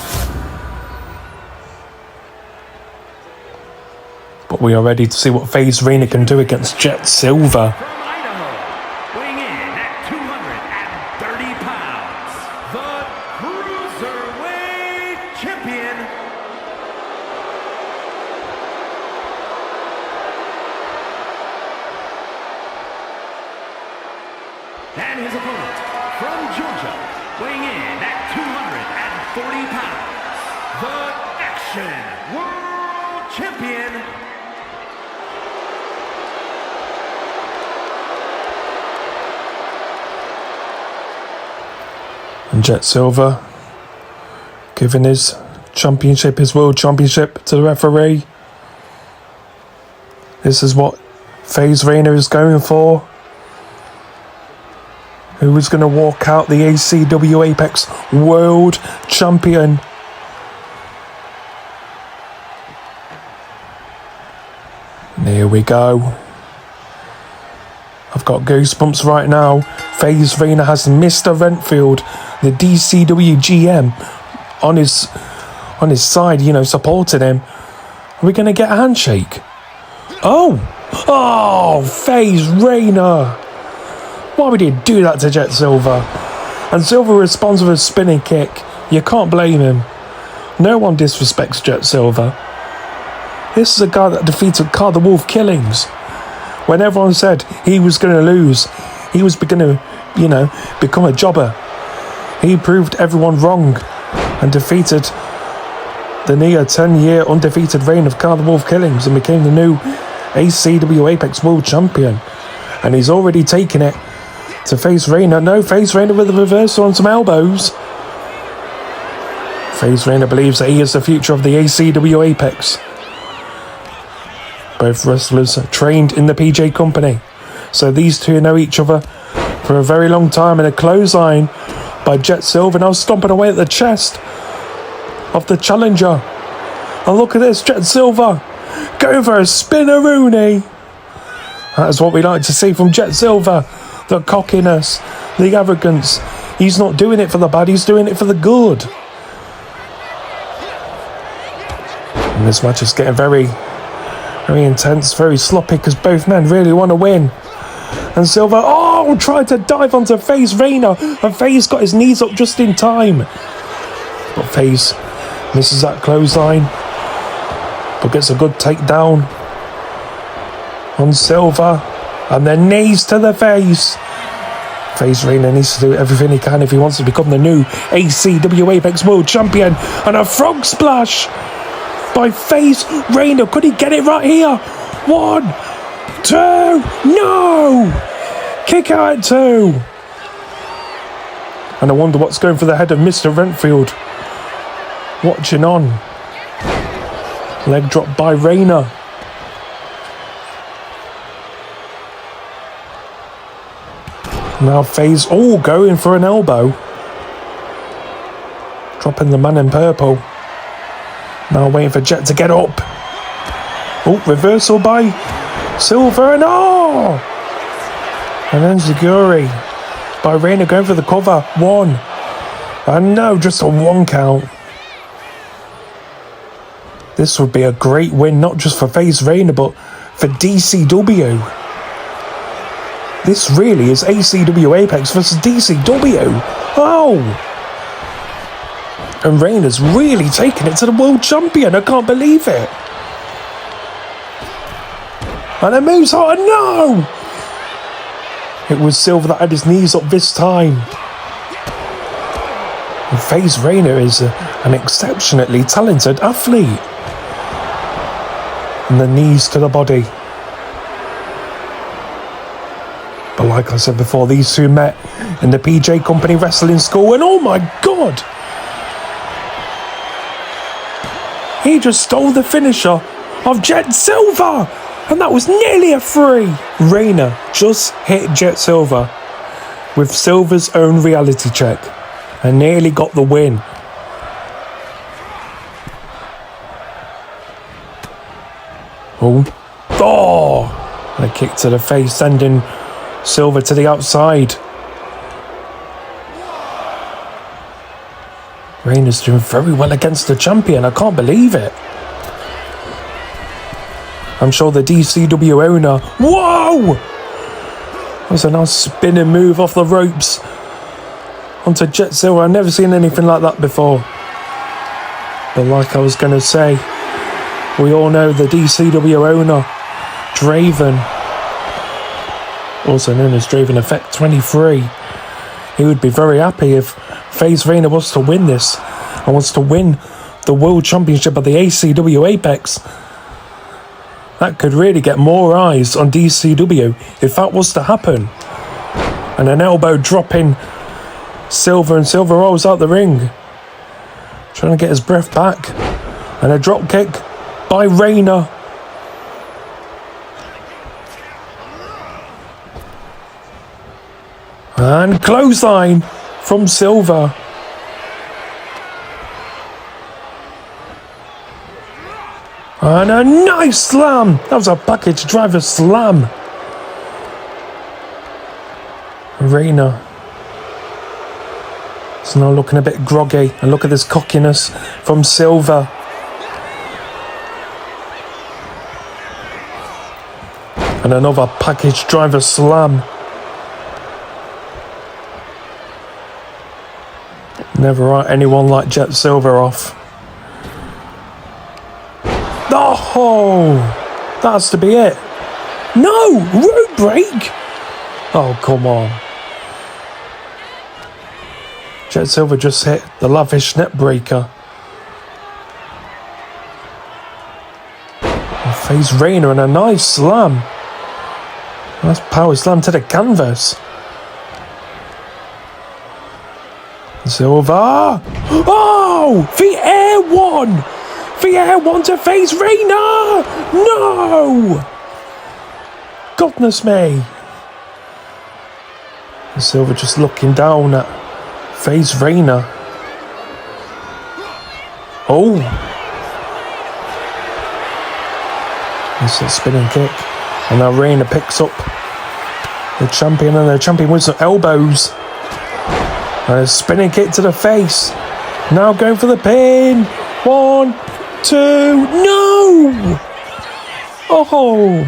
But we are ready to see what Faze Rayner can do against Jet Silver. From Idaho, weighing in at 230 pounds, the Cruiserweight Champion, and his opponent from Georgia, weighing in at 240 pounds, the Action World Champion, and Jet Silver giving his championship, his world championship, to the referee. This is what Faze Rayner is going for. Who is going to walk out the ACW Apex World Champion? And here we go. I've got goosebumps right now. Faze Rayner has Mr. Rentfield, the DCW GM, on his side, you know, supporting him. Are we going to get a handshake? Oh, Faze Rayner. Why would he do that to Jet Silver? And Silver responds with a spinning kick. You can't blame him. No one disrespects Jet Silver. This is a guy that defeated CAW the Wolf Killings. When everyone said he was going to lose, he was going to, you know, become a jobber. He proved everyone wrong and defeated the near 10-year undefeated reign of CAW the Wolf Killings and became the new ACW Apex World Champion. And he's already taken it to Faze Rayner. No, Faze Rayner with a reversal on some elbows. Faze Rayner believes that he is the future of the ACW Apex. Both wrestlers trained in the PJ company, so these two know each other for a very long time. And a clothesline by Jet Silver now stomping away at the chest of the challenger. And look at this, Jet Silver going for a spinneroonie. That is what we like to see from Jet Silver. The cockiness, the arrogance. He's not doing it for the bad, he's doing it for the good. And this match is getting very intense, very sloppy, because both men really want to win. And Silver, tried to dive onto Faze Rayner, and Faze got his knees up just in time. But Faze misses that clothesline, but gets a good takedown on Silver, and then knees to the face. Faze Rayner needs to do everything he can if he wants to become the new ACW Apex World Champion. And a frog splash by Faze Rayner. Could he get it right here? 1, 2, no! Kick out at 2. And I wonder what's going for the head of Mr. Rentfield. Watching on. Leg drop by Rayner. Now Faze, going for an elbow. Dropping the man in purple. Now waiting for Jet to get up. Reversal by Silver, and and then Zaguri by Rayner going for the cover. 1. And no, just a 1 count. This would be a great win, not just for Faze Rayner, but for DCW. This really is ACW Apex versus DCW. And Rayner's really taken it to the world champion. I can't believe it. And it moves hard. No! It was Silver that had his knees up this time. And Faze Rayner is an exceptionally talented athlete. And the knees to the body. But like I said before, these two met in the PJ Company Wrestling School, and oh my God! He just stole the finisher of Jet Silver, and that was nearly a 3. Rayner just hit Jet Silver with Silver's own reality check and nearly got the win. And a kick to the face, sending Silver to the outside. Rayner's doing very well against the champion. I can't believe it. I'm sure the DCW owner... Whoa! That was a nice spinning move off the ropes onto Jet Silver. I've never seen anything like that before. But like I was going to say, we all know the DCW owner, Draven, also known as Draven Effect 23. He would be very happy if Faze Rayner was to win this and was to win the World Championship of the ACW Apex. That could really get more eyes on DCW if that was to happen. And an elbow dropping Silver, and Silver rolls out the ring, trying to get his breath back. And a drop kick by Rayner. And clothesline from Silver. And a nice slam. That was a package driver slam. Rayner is now looking a bit groggy. And look at this cockiness from Silver. And another package driver slam. Never write anyone like Jet Silver off. Oh, that has to be it. No, road break. Oh, come on. Jet Silver just hit the lavish net breaker. And Faze Rayner and a nice slam. Nice power slam to the canvas. Silver. Oh, the air one. The air one to Faze Rayner. No. Goodness me. And Silver just looking down at Faze Rayner. Oh. It's a spinning kick. And now Rayner picks up the champion, and the champion with some elbows. And a spinning kick to the face. Now going for the pin. 1, 2, no! Oh!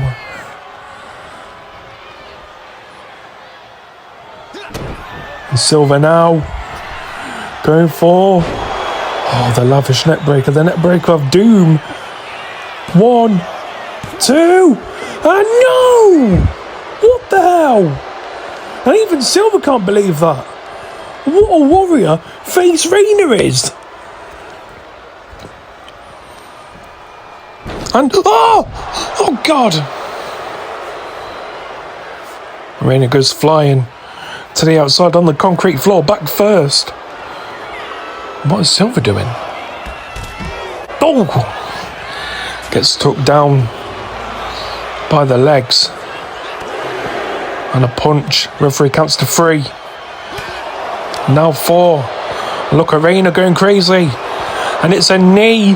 And Silver now going for the lavish net breaker, the net breaker of doom. 1, 2, and no! What the hell? And even Silver can't believe that. What a warrior Faze Rayner is. And oh God! Rayner goes flying to the outside on the concrete floor, back first. What is Silver doing? Oh! Gets took down by the legs. And a punch. Referee counts to 3. Now 4. Look at Rayner going crazy. And it's a knee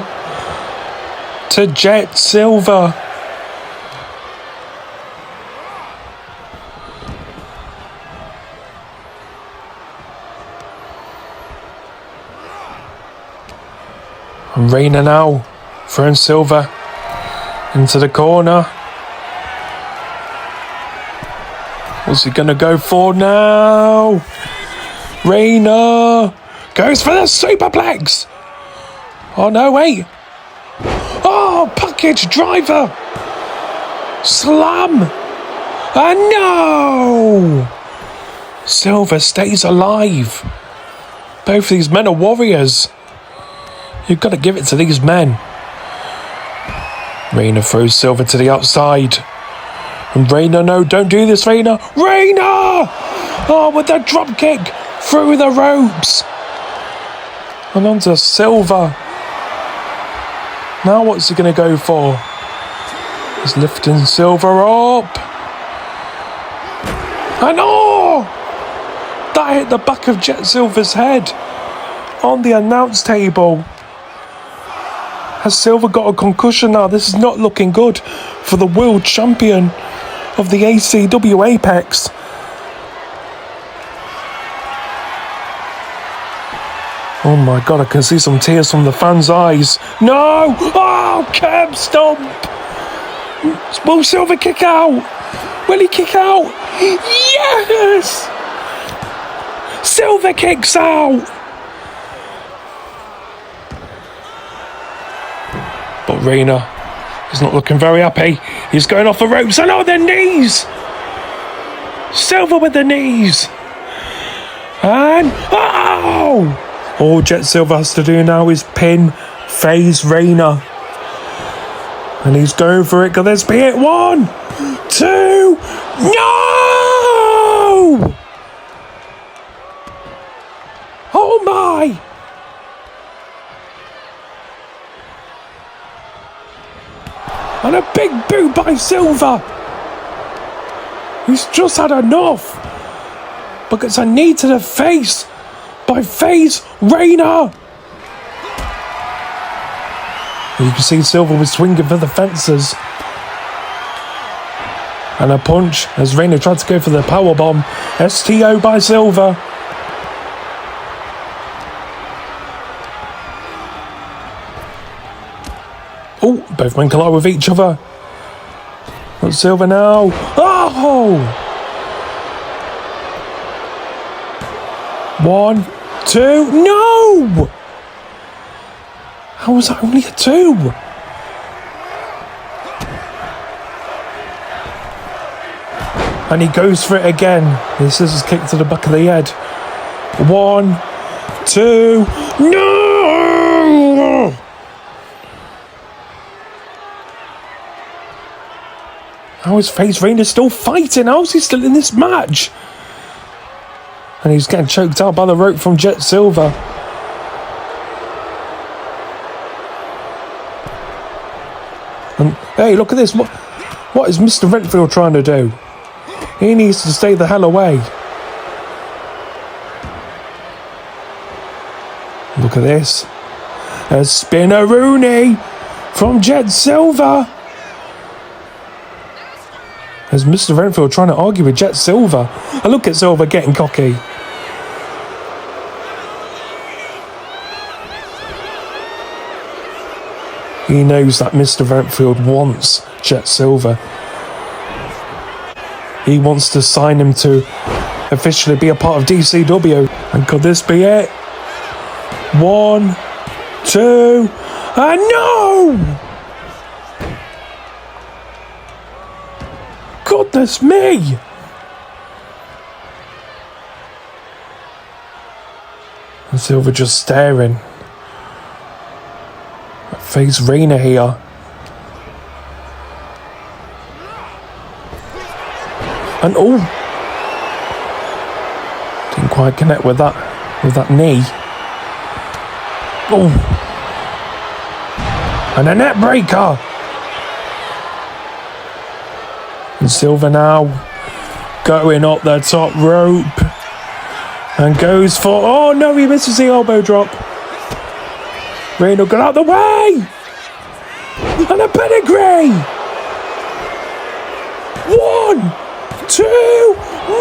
to Jet Silver. And Rayner now throwing Silver into the corner. What's he gonna go for now? Rayner goes for the superplex. Oh no, wait. Oh, package driver. Slam. And no. Silver stays alive. Both of these men are warriors. You've got to give it to these men. Rayner throws Silver to the outside. And Rayner, no, don't do this, Rayner. Rayner! Oh, with the drop kick through the ropes. And onto Silver. Now what's he going to go for? He's lifting Silver up. And oh! That hit the back of Jet Silver's head on the announce table. Has Silver got a concussion now? This is not looking good for the world champion of the ACW Apex. Oh my God, I can see some tears from the fans' eyes. No! Oh, curb stomp! Will Silver kick out? Will he kick out? Yes! Silver kicks out! But Rayner is not looking very happy. He's going off the ropes and on the knees! Silver with the knees! And... oh! All Jet Silver has to do now is pin Faze Rayner. And he's going for it. Could this be it? 1, 2... no! Oh my! And a big boot by Silver. He's just had enough. But gets a knee to the face by Faze Rayner. You can see Silver was swinging for the fences. And a punch as Rayner tried to go for the powerbomb. STO by Silver. Oh, both men collide with each other. But Silver now. Oh! 1, 2, no! How was that only a 2? And he goes for it again. This is kick to the back of the head. 1, 2, no! How is Faze Rayner still fighting? How is he still in this match? And he's getting choked out by the rope from Jet Silver. And hey, look at this. What is Mr. Rentfield trying to do? He needs to stay the hell away. Look at this. A spinneroonie from Jet Silver. There's Mr. Rentfield trying to argue with Jet Silver. And look at Silver getting cocky. He knows that Mr. Rentfield wants Jet Silver. He wants to sign him to officially be a part of DCW. And could this be it? 1, 2, and no! Goodness me! And Silver just staring at Faze Rayner here. And oh, didn't quite connect with that knee. Oh, and a net breaker. And Silver now going up the top rope and goes for, oh no, he misses the elbow drop. Rayner got out the way. And a pedigree. 1, 2,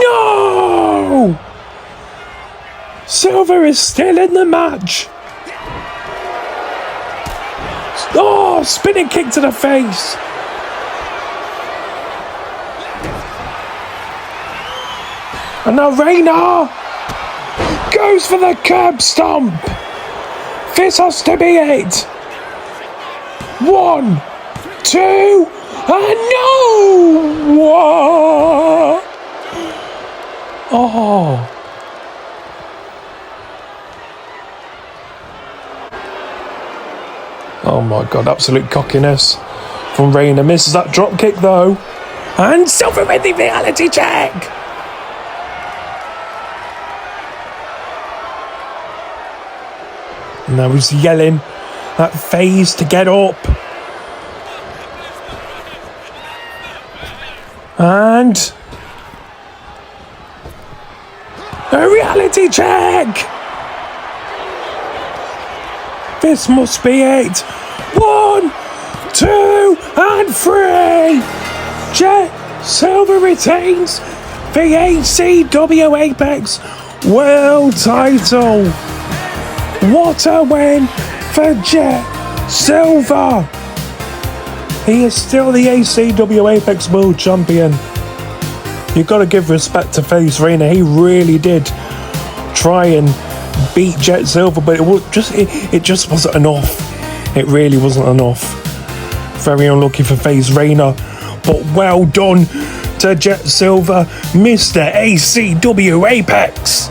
no! Silver is still in the match. Oh, spinning kick to the face. And now Rayner goes for the curb stomp. This has to be it. 1, 2, and no! Whoa! Oh. Oh my God, absolute cockiness from Rayner. Misses that drop kick though. And Silver with the reality check. And now he's yelling at Faze to get up. And a reality check. This must be it. 1, 2, and 3. Jet Silver retains the ACW Apex World Title. What a win for Jet Silver. He is still the ACW Apex World Champion. You've got to give respect to Faze Rayner. He really did try and beat Jet Silver, but it just wasn't enough. It really wasn't enough. Very unlucky for Faze Rayner, but well done to Jet Silver, Mr. ACW Apex.